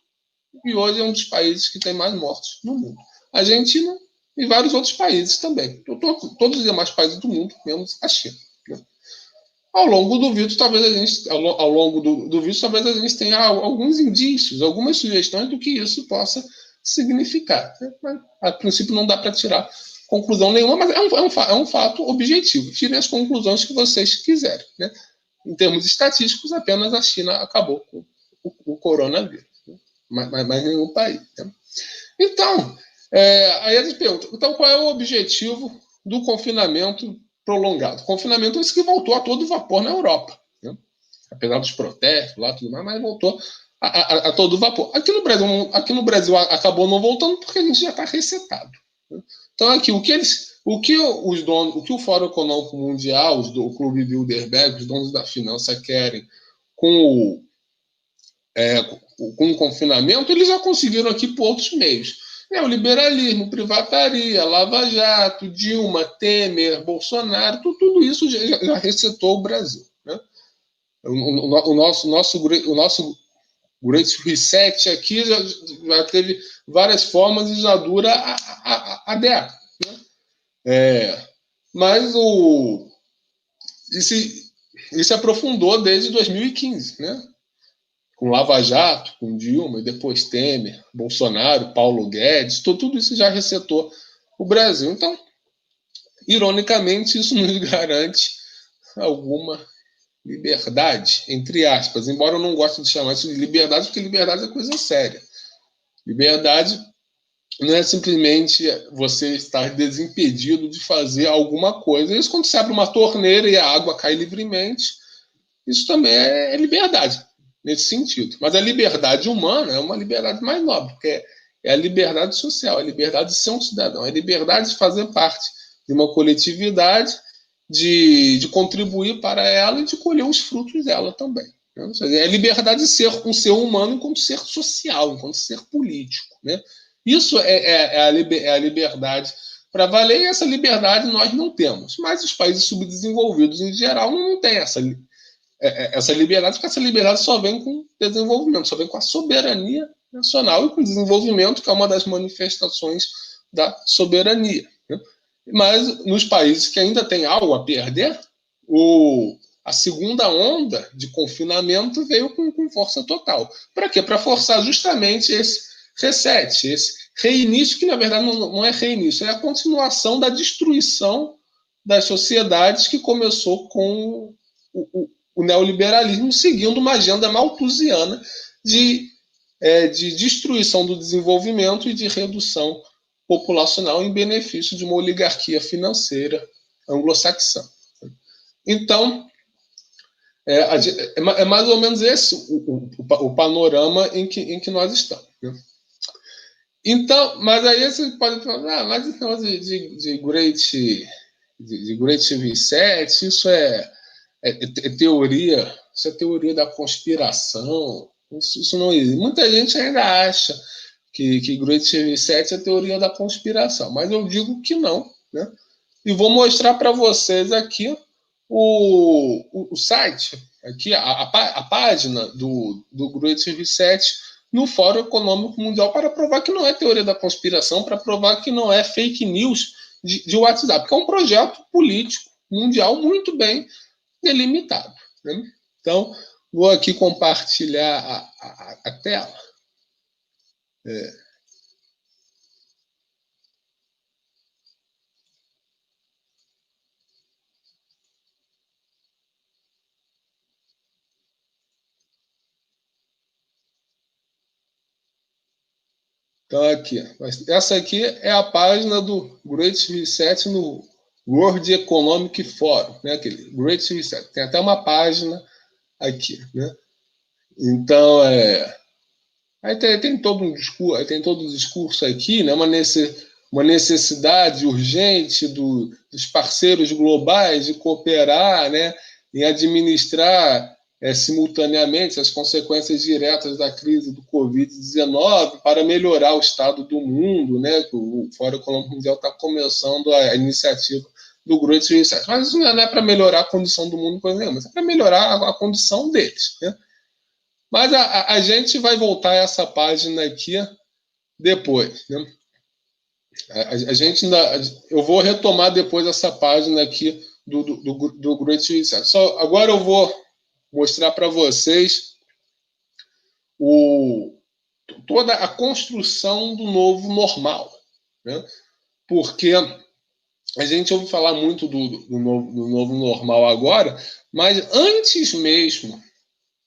Speaker 1: e hoje é um dos países que tem mais mortos no mundo. A Argentina e vários outros países também. Todos os demais países do mundo, menos a China. Ao longo do vídeo, talvez a gente tenha alguns indícios, algumas sugestões do que isso possa significar. Mas, a princípio, não dá para tirar conclusão nenhuma, mas é um fato objetivo. Tirem as conclusões que vocês quiserem. Né? Em termos estatísticos, apenas a China acabou com o coronavírus. Né? Mas nenhum país. Né? Então, aí a gente pergunta, então qual é o objetivo do confinamento prolongado? O confinamento é esse que voltou a todo vapor na Europa. Né? Apesar dos protestos lá, tudo mais, mas voltou a todo vapor. Aqui no Brasil acabou não voltando porque a gente já está resetado. Né? Então, aqui, o que o Fórum Econômico Mundial, o Clube Bilderberg, os donos da finança querem com o confinamento, eles já conseguiram aqui por outros meios. Neoliberalismo, privataria, Lava Jato, Dilma, Temer, Bolsonaro, tudo isso já resetou o Brasil. Né? O nosso Great Reset aqui já teve várias formas e já dura a década. Né? Mas isso aprofundou desde 2015, né? Com Lava Jato, com Dilma, e depois Temer, Bolsonaro, Paulo Guedes, tudo isso já resetou o Brasil. Então, ironicamente, isso nos garante alguma liberdade, entre aspas, embora eu não goste de chamar isso de liberdade, porque liberdade é coisa séria. Liberdade não é simplesmente você estar desimpedido de fazer alguma coisa. Isso quando você abre uma torneira e a água cai livremente, isso também é liberdade. Nesse sentido. Mas a liberdade humana é uma liberdade mais nobre, porque é a liberdade social, é a liberdade de ser um cidadão, é a liberdade de fazer parte de uma coletividade, de contribuir para ela e de colher os frutos dela também. Né? É a liberdade de ser um ser humano enquanto ser social, enquanto ser político. Né? Isso é a liberdade para valer, e essa liberdade nós não temos. Mas os países subdesenvolvidos, em geral, não têm essa liberdade, porque essa liberdade só vem com desenvolvimento, só vem com a soberania nacional e com o desenvolvimento, que é uma das manifestações da soberania. Né? Mas nos países que ainda têm algo a perder, a segunda onda de confinamento veio com força total. Para quê? Para forçar justamente esse reset, esse reinício, que na verdade não é reinício, é a continuação da destruição das sociedades que começou com o neoliberalismo seguindo uma agenda malthusiana de destruição do desenvolvimento e de redução populacional em benefício de uma oligarquia financeira anglo-saxã. Então, é mais ou menos esse o panorama em que nós estamos. Né? Então, mas aí você pode falar, mas esse negócio de Great Reset, isso é teoria, isso é teoria da conspiração. Isso não existe. Muita gente ainda acha que Great Reset é teoria da conspiração, mas eu digo que não, né? E vou mostrar para vocês aqui o site, aqui a página do Great Reset no Fórum Econômico Mundial para provar que não é teoria da conspiração, para provar que não é fake news de WhatsApp, que é um projeto político mundial muito bem delimitado. Né? Então, vou aqui compartilhar a tela. Então, aqui. Essa aqui é a página do Great Reset no World Economic Forum, né? Aquele Great Reset. Tem até uma página aqui, né? Então, aí tem todo um discurso, aqui, né? Uma necessidade urgente dos parceiros globais de cooperar, né? Em administrar simultaneamente as consequências diretas da crise do Covid-19 para melhorar o estado do mundo, né? O Fórum Econômico Mundial está começando a iniciativa do Great Reset. Mas isso não é para melhorar a condição do mundo, coisa nenhuma, é para melhorar a condição deles, né? Mas a gente vai voltar a essa página aqui depois, né? Eu vou retomar depois essa página aqui do Great Reset. Só agora eu vou mostrar para vocês toda a construção do novo normal, né? Porque a gente ouve falar muito do novo normal agora, mas antes mesmo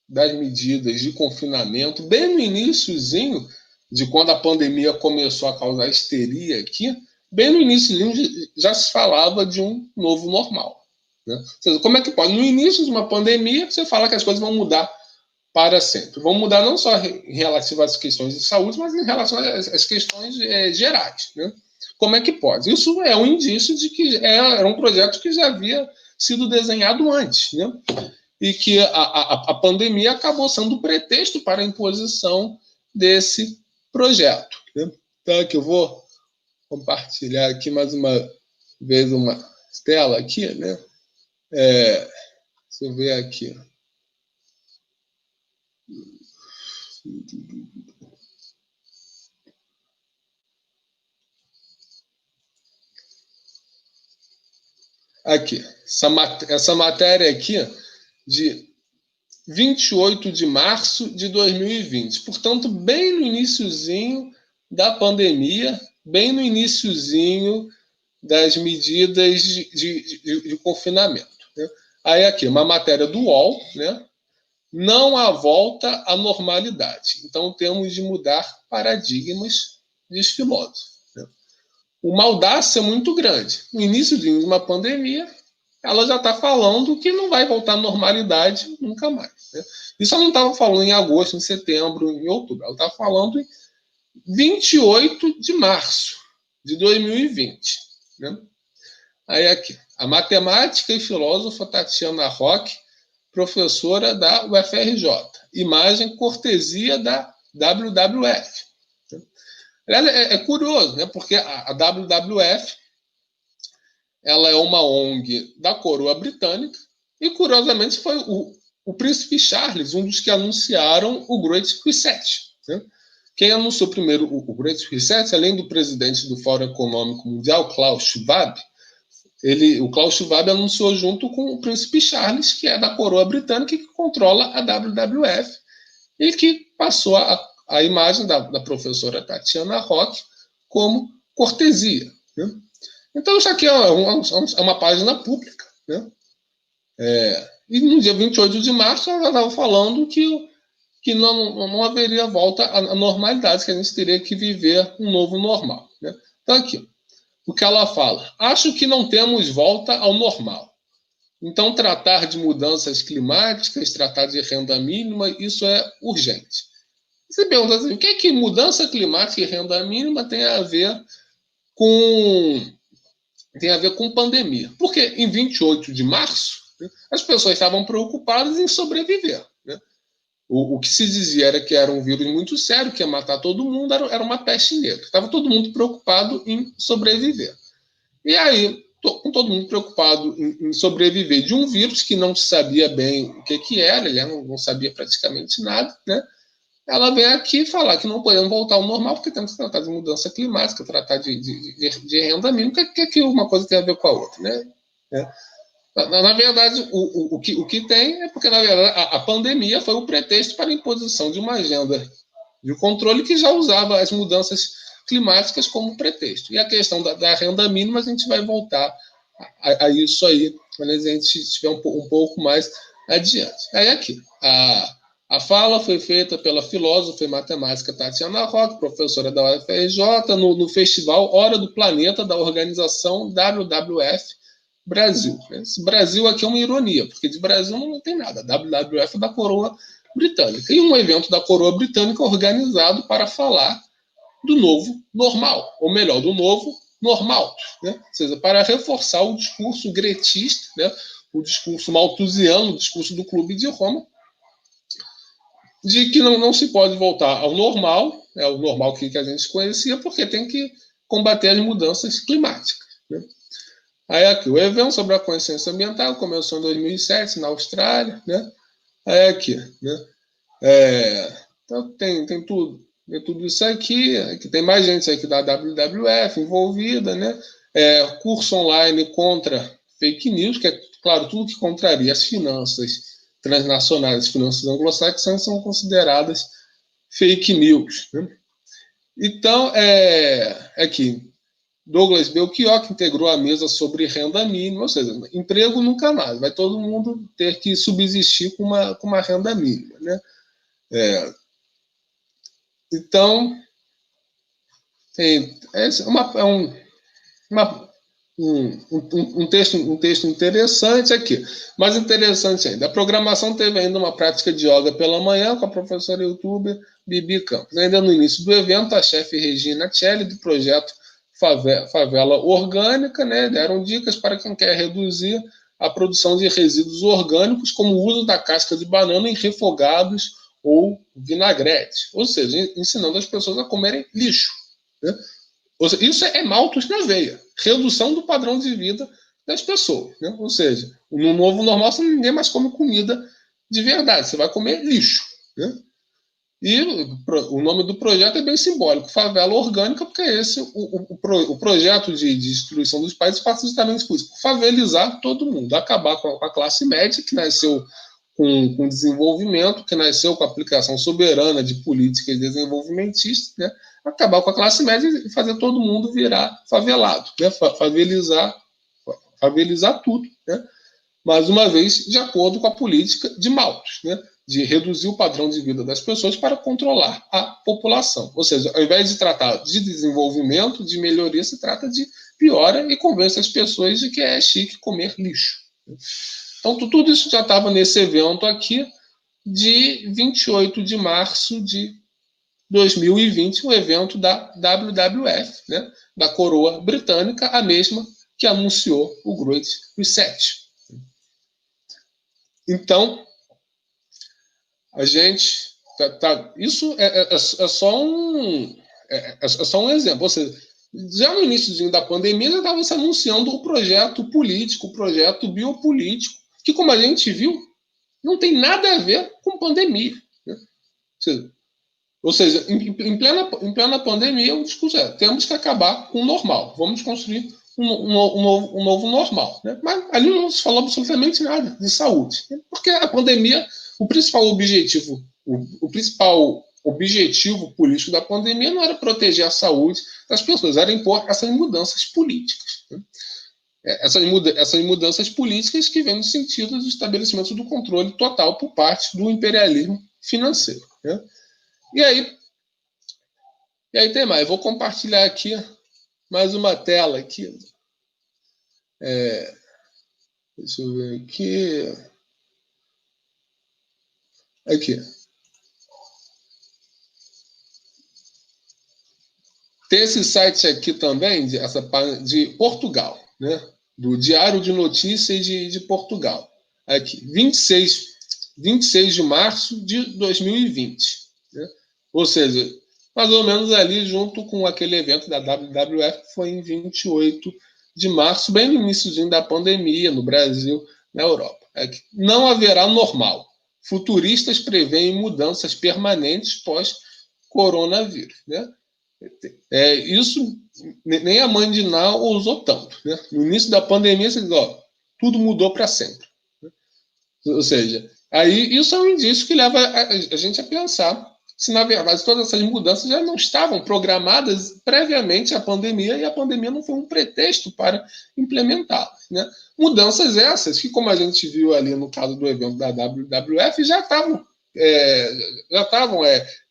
Speaker 1: das medidas de confinamento, bem no iniciozinho de quando a pandemia começou a causar histeria aqui, bem no iniciozinho já se falava de um novo normal. Né? Ou seja, como é que pode? No início de uma pandemia, você fala que as coisas vão mudar para sempre. Vão mudar não só em relação às questões de saúde, mas em relação às questões gerais. Né? Como é que pode? Isso é um indício de que era um projeto que já havia sido desenhado antes, né? E que a pandemia acabou sendo o pretexto para a imposição desse projeto. Né? Então, aqui eu vou compartilhar aqui mais uma vez uma tela aqui, né? Deixa eu ver aqui. Aqui, essa matéria aqui de 28 de março de 2020. Portanto, bem no iniciozinho da pandemia, bem no iniciozinho das medidas de confinamento. Né? Aí aqui, uma matéria do UOL, né? Não há volta à normalidade. Então, temos de mudar paradigmas, diz filósofo. Né? Uma audácia muito grande. No início de uma pandemia, ela já está falando que não vai voltar à normalidade nunca mais. Né? Isso ela não estava falando em agosto, em setembro, em outubro. Ela estava falando em 28 de março de 2020. Né? Aí aqui, a matemática e filósofa Tatiana Roque, professora da UFRJ. Imagem cortesia da WWF. É curioso, né? Porque a WWF ela é uma ONG da coroa britânica e, curiosamente, foi o príncipe Charles, um dos que anunciaram o Great Reset. Né? Quem anunciou primeiro o Great Reset, além do presidente do Fórum Econômico Mundial, Klaus Schwab, o Klaus Schwab anunciou junto com o príncipe Charles, que é da coroa britânica e que controla a WWF, e que passou a imagem da professora Tatiana Roque como cortesia. Né? Então, isso aqui é uma página pública. Né? E no dia 28 de março, ela estava falando que não haveria volta à normalidade, que a gente teria que viver um novo normal. Né? Então, aqui, o que ela fala? Acho que não temos volta ao normal. Então, tratar de mudanças climáticas, tratar de renda mínima, isso é urgente. Você pergunta assim, o que é que mudança climática e renda mínima tem a ver com pandemia? Porque em 28 de março, né, as pessoas estavam preocupadas em sobreviver. Né? O que se dizia era que era um vírus muito sério, que ia matar todo mundo, era uma peste negra. Estava todo mundo preocupado em sobreviver. E aí, com todo mundo preocupado em sobreviver de um vírus que não se sabia bem o que era, ele não sabia praticamente nada, né? Ela vem aqui falar que não podemos voltar ao normal porque temos que tratar de mudança climática, tratar de renda mínima, que uma coisa tem a ver com a outra, né? Na verdade, o que tem é porque, na verdade, a pandemia foi o pretexto para a imposição de uma agenda de controle que já usava as mudanças climáticas como pretexto. E a questão da renda mínima, a gente vai voltar a isso aí quando a gente estiver um pouco mais adiante. Aí aqui, a fala foi feita pela filósofa e matemática Tatiana Roque, professora da UFRJ, no festival Hora do Planeta da organização WWF Brasil. Esse Brasil aqui é uma ironia, porque de Brasil não tem nada. A WWF é da coroa britânica. E um evento da coroa britânica organizado para falar do novo normal, ou melhor, do novo normal, né? Ou seja, para reforçar o discurso gretista, né? O discurso malthusiano, o discurso do Clube de Roma, de que não se pode voltar ao normal, o normal que a gente conhecia, porque tem que combater as mudanças climáticas. Né? Aí aqui, o evento sobre a consciência ambiental começou em 2007 na Austrália, né? Aí aqui, né? Então tem tudo. Tem tudo isso aqui tem mais gente aqui da WWF envolvida, né? Curso online contra fake news, que é, claro, tudo que contraria as finanças transnacionais, as finanças anglo-saxãs são consideradas fake news. Né? Então, aqui, Douglas Belchior, que integrou a mesa sobre renda mínima, ou seja, emprego nunca mais, vai todo mundo ter que subsistir com uma renda mínima. Né? Então, um texto interessante aqui. Mais interessante ainda, a programação teve ainda uma prática de yoga pela manhã com a professora youtuber Bibi Campos. Ainda no início do evento, a chefe Regina Celli, do projeto Favela Orgânica, né, deram dicas para quem quer reduzir a produção de resíduos orgânicos, como o uso da casca de banana em refogados ou vinagrete. Ou seja, ensinando as pessoas a comerem lixo. Né? Isso é maltos na veia. Redução do padrão de vida das pessoas. Né? Ou seja, no novo normal você ninguém mais come comida de verdade. Você vai comer lixo. Né? E o nome do projeto é bem simbólico. Favela Orgânica, porque esse o projeto de destruição dos países passa justamente por isso. Favelizar todo mundo. Acabar com a classe média, que nasceu com desenvolvimento, que nasceu com a aplicação soberana de políticas desenvolvimentistas, né? Acabar com a classe média e fazer todo mundo virar favelado, né? Favelizar tudo, né? Mais uma vez, de acordo com a política de Malthus, né? De reduzir o padrão de vida das pessoas para controlar a população. Ou seja, ao invés de tratar de desenvolvimento, de melhoria, se trata de piora e convence as pessoas de que é chique comer lixo. Então, tudo isso já estava nesse evento aqui de 28 de março de 2020, o evento da WWF, né, da coroa britânica, a mesma que anunciou o Great Reset. Então, a gente... isso é só um exemplo. Ou seja, já no início da pandemia já estava se anunciando o projeto político, o projeto biopolítico, que, como a gente viu, não tem nada a ver com pandemia. Né? Ou seja, em plena pandemia, o discurso temos que acabar com o normal, vamos construir um novo normal. Né? Mas ali não se falou absolutamente nada de saúde. Né? Porque a pandemia, o principal objetivo político da pandemia não era proteger a saúde das pessoas, era impor essas mudanças políticas. Né? essas mudanças políticas que vêm no sentido do estabelecimento do controle total por parte do imperialismo financeiro. Né? E aí tem mais. Eu vou compartilhar aqui mais uma tela aqui. Deixa eu ver aqui. Aqui. Tem esse site aqui também, de Portugal, né? Do Diário de Notícias de Portugal. Aqui, 26 de março de 2020. Né? Ou seja, mais ou menos ali junto com aquele evento da WWF, que foi em 28 de março, bem no iníciozinho da pandemia, no Brasil, na Europa. Aqui, não haverá normal. Futuristas preveem mudanças permanentes pós-coronavírus. Né? Isso nem a mãe de Ná ousou tanto. Né? No início da pandemia, você diz, tudo mudou para sempre. Né? Ou seja, aí isso é um indício que leva a gente a pensar se, na verdade, todas essas mudanças já não estavam programadas previamente à pandemia e a pandemia não foi um pretexto para implementá-las. Né? Mudanças essas que, como a gente viu ali no caso do evento da WWF, já estavam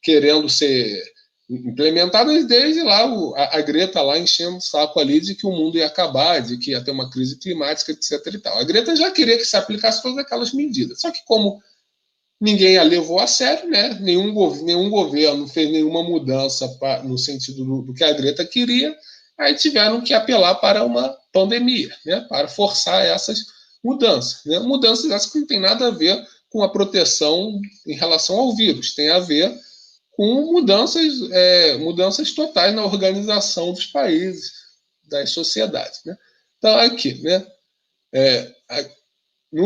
Speaker 1: querendo ser implementadas desde lá, a Greta lá enchendo o saco ali de que o mundo ia acabar, de que ia ter uma crise climática, etc. E tal. A Greta já queria que se aplicasse todas aquelas medidas. Só que como ninguém a levou a sério, né? Nenhum governo fez nenhuma mudança no sentido do que a Greta queria, aí tiveram que apelar para uma pandemia, né? Para forçar essas mudanças. Né? Mudanças essas que não tem nada a ver com a proteção em relação ao vírus, tem a ver com mudanças totais na organização dos países, das sociedades. Né? Então, aqui, né?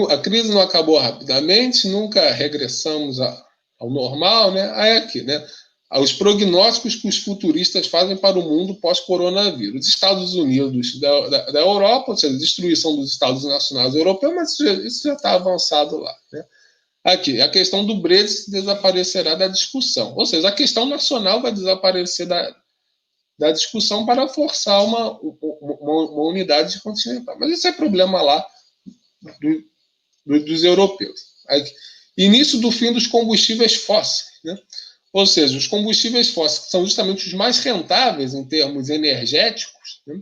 Speaker 1: A crise não acabou rapidamente, nunca regressamos ao normal. Né? Aí aqui, né? Os prognósticos que os futuristas fazem para o mundo pós-coronavírus. Os Estados Unidos da Europa, ou seja, destruição dos Estados nacionais europeus, mas isso já está avançado lá. Né? Aqui, a questão do Brexit desaparecerá da discussão. Ou seja, a questão nacional vai desaparecer da discussão para forçar uma unidade continental. Mas isso é problema lá dos europeus. Aqui, início do fim dos combustíveis fósseis. Né? Ou seja, os combustíveis fósseis, que são justamente os mais rentáveis em termos energéticos, né?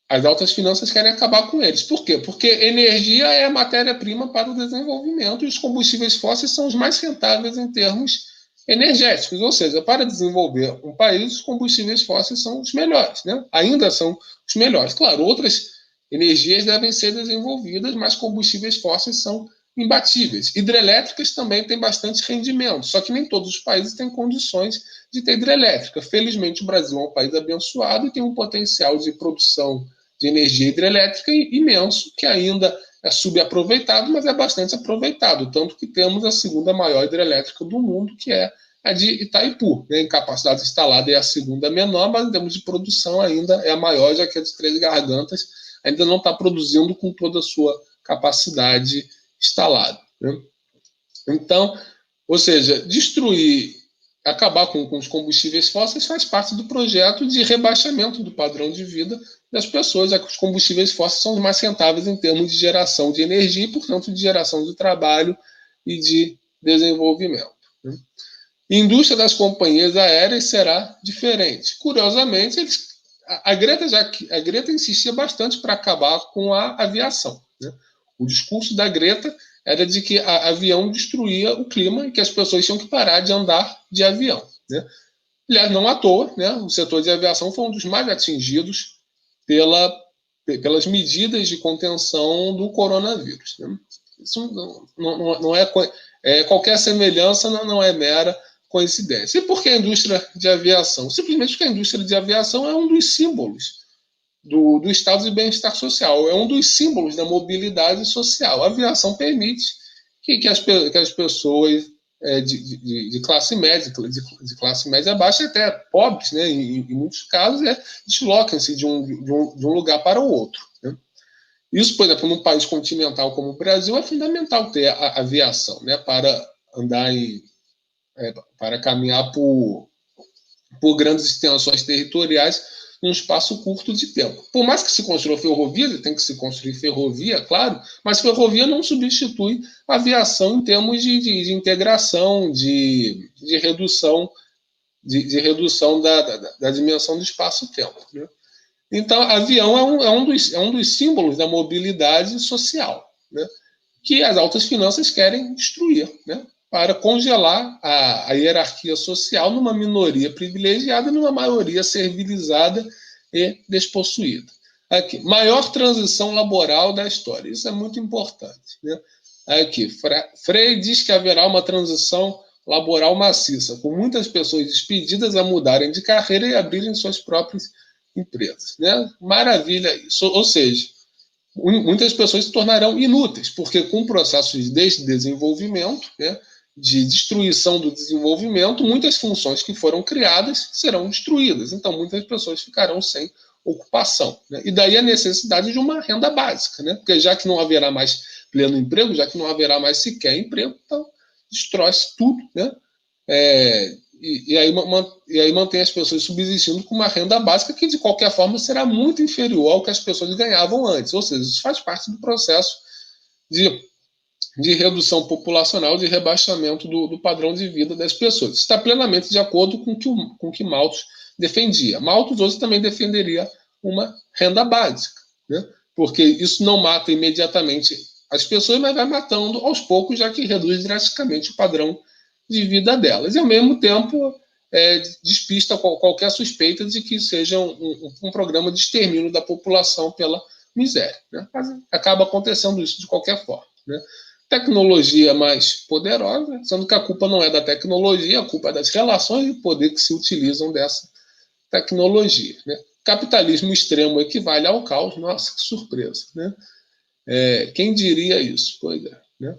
Speaker 1: As altas finanças querem acabar com eles. Por quê? Porque energia é a matéria-prima para o desenvolvimento e os combustíveis fósseis são os mais rentáveis em termos energéticos. Ou seja, para desenvolver um país, os combustíveis fósseis são os melhores. Né? Ainda são os melhores. Claro, outras energias devem ser desenvolvidas, mas combustíveis fósseis são imbatíveis. Hidrelétricas também têm bastante rendimento, só que nem todos os países têm condições de ter hidrelétrica. Felizmente, o Brasil é um país abençoado e tem um potencial de produção de energia hidrelétrica imenso, que ainda é subaproveitado, mas é bastante aproveitado, tanto que temos a segunda maior hidrelétrica do mundo, que é a de Itaipu. Né? Em capacidade instalada é a segunda menor, mas em termos de produção ainda é a maior, já que a de Três Gargantas ainda não está produzindo com toda a sua capacidade instalada. Né? Então, ou seja, acabar com os combustíveis fósseis faz parte do projeto de rebaixamento do padrão de vida das pessoas, já que os combustíveis fósseis são os mais rentáveis em termos de geração de energia e, portanto, de geração de trabalho e de desenvolvimento. Né? A indústria das companhias aéreas será diferente. Curiosamente, a Greta insistia bastante para acabar com a aviação. Né? O discurso da Greta era de que avião destruía o clima e que as pessoas tinham que parar de andar de avião. Né? Aliás, não à toa, né? O setor de aviação foi um dos mais atingidos pelas medidas de contenção do coronavírus. Né? Isso não é qualquer semelhança, não é mera coincidência. E por que a indústria de aviação? Simplesmente porque a indústria de aviação é um dos símbolos do estado de bem-estar social, é um dos símbolos da mobilidade social. A aviação permite que as pessoas de classe média, de classe média baixa, até pobres, né, em muitos casos, desloquem-se de um lugar para o outro. Né? Isso, por exemplo, num país continental como o Brasil, é fundamental ter a aviação, né, para andar para caminhar por grandes extensões territoriais num espaço curto de tempo. Por mais que se construa ferrovia, tem que se construir ferrovia, claro, mas ferrovia não substitui a aviação em termos de integração, de redução, de redução da dimensão do espaço-tempo. Né? Então, avião é um dos símbolos da mobilidade social, né? Que as altas finanças querem destruir, né? Para congelar a hierarquia social numa minoria privilegiada e numa maioria servilizada e despossuída. Aqui, maior transição laboral da história. Isso é muito importante. Né? Aqui, Freire diz que haverá uma transição laboral maciça, com muitas pessoas despedidas a mudarem de carreira e abrirem suas próprias empresas. Né? Maravilha isso. Ou seja, muitas pessoas se tornarão inúteis, porque com o processo de desdesenvolvimento, né, de destruição do desenvolvimento, muitas funções que foram criadas serão destruídas. Então, muitas pessoas ficarão sem ocupação. Né? E daí a necessidade de uma renda básica, né? Porque já que não haverá mais pleno emprego, já que não haverá mais sequer emprego, então destrói-se tudo, né? E aí mantém as pessoas subsistindo com uma renda básica que, de qualquer forma, será muito inferior ao que as pessoas ganhavam antes. Ou seja, isso faz parte do processo de redução populacional, de rebaixamento do padrão de vida das pessoas. Isso está plenamente de acordo com o que Malthus defendia. Malthus hoje também defenderia uma renda básica, né? Porque isso não mata imediatamente as pessoas, mas vai matando aos poucos, já que reduz drasticamente o padrão de vida delas. E, ao mesmo tempo, despista qualquer suspeita de que seja um programa de extermínio da população pela miséria. Né? Mas acaba acontecendo isso de qualquer forma. Né? Tecnologia mais poderosa, sendo que a culpa não é da tecnologia, a culpa é das relações de poder que se utilizam dessa tecnologia. Né? Capitalismo extremo equivale ao caos. Nossa, que surpresa. Né? Quem diria isso? Pois é. Né?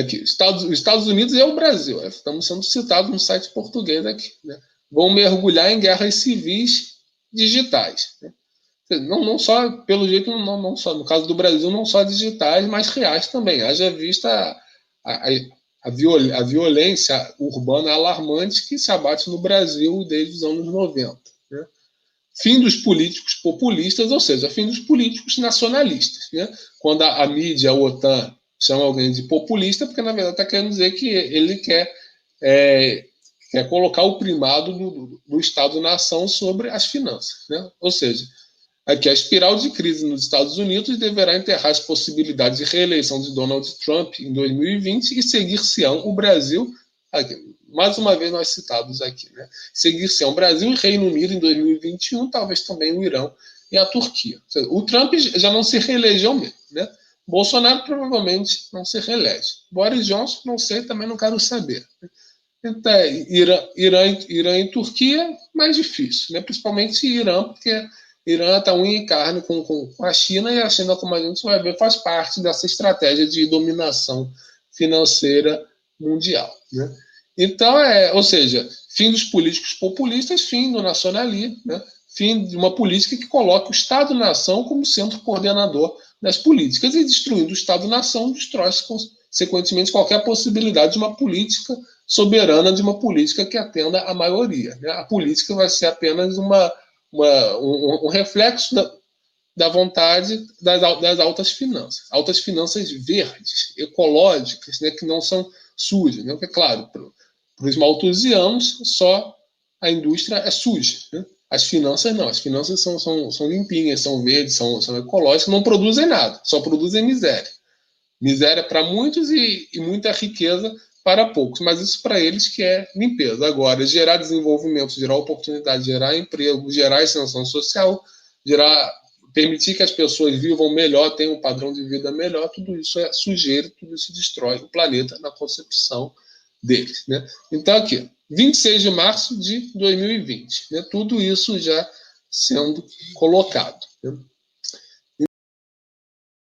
Speaker 1: Aqui, os Estados Unidos e o Brasil, estamos sendo citados no site português aqui, né? Vão mergulhar em guerras civis digitais. Né? Não só, pelo jeito, não só, no caso do Brasil, não só digitais, mas reais também. Haja vista a violência urbana alarmante que se abate no Brasil desde os anos 90. Né? Fim dos políticos populistas, ou seja, fim dos políticos nacionalistas. Né? Quando a mídia, a OTAN, chama alguém de populista, porque, na verdade, está querendo dizer que ele quer colocar o primado do Estado-nação sobre as finanças. Né? Ou seja, aqui a espiral de crise nos Estados Unidos deverá enterrar as possibilidades de reeleição de Donald Trump em 2020 e seguir-se-ão o Brasil, aqui, mais uma vez nós citados aqui, né? Seguir-se-ão o Brasil e Reino Unido em 2021, talvez também o Irão e a Turquia. Ou seja, o Trump já não se reelegeu mesmo, né? Bolsonaro provavelmente não se reelege. Boris Johnson, não sei, também não quero saber. Então, Irã e Turquia, mais difícil, né? Principalmente Irã, porque Irã está unha e carne com a China, e a China, como a gente vai ver, faz parte dessa estratégia de dominação financeira mundial. Né? Então, ou seja, fim dos políticos populistas, fim do nacionalismo, né? Fim de uma política que coloca o Estado-nação como centro coordenador das políticas, e destruindo o Estado-nação, destrói-se consequentemente qualquer possibilidade de uma política soberana, de uma política que atenda à maioria. Né? A política vai ser apenas um reflexo da vontade das altas finanças verdes, ecológicas, né? Que não são sujas. Né? Porque, claro, para os malthusianos, só a indústria é suja. Né? As finanças não, as finanças são limpinhas, são verdes, são ecológicas, não produzem nada, só produzem miséria. Miséria para muitos e muita riqueza para poucos, mas isso para eles que é limpeza. Agora, gerar desenvolvimento, gerar oportunidade, gerar emprego, gerar extensão social, permitir que as pessoas vivam melhor, tenham um padrão de vida melhor, tudo isso é sujeira, tudo isso destrói o planeta na concepção deles. Né? Então, aqui, 26 de março de 2020, né? Tudo isso já sendo colocado. Né?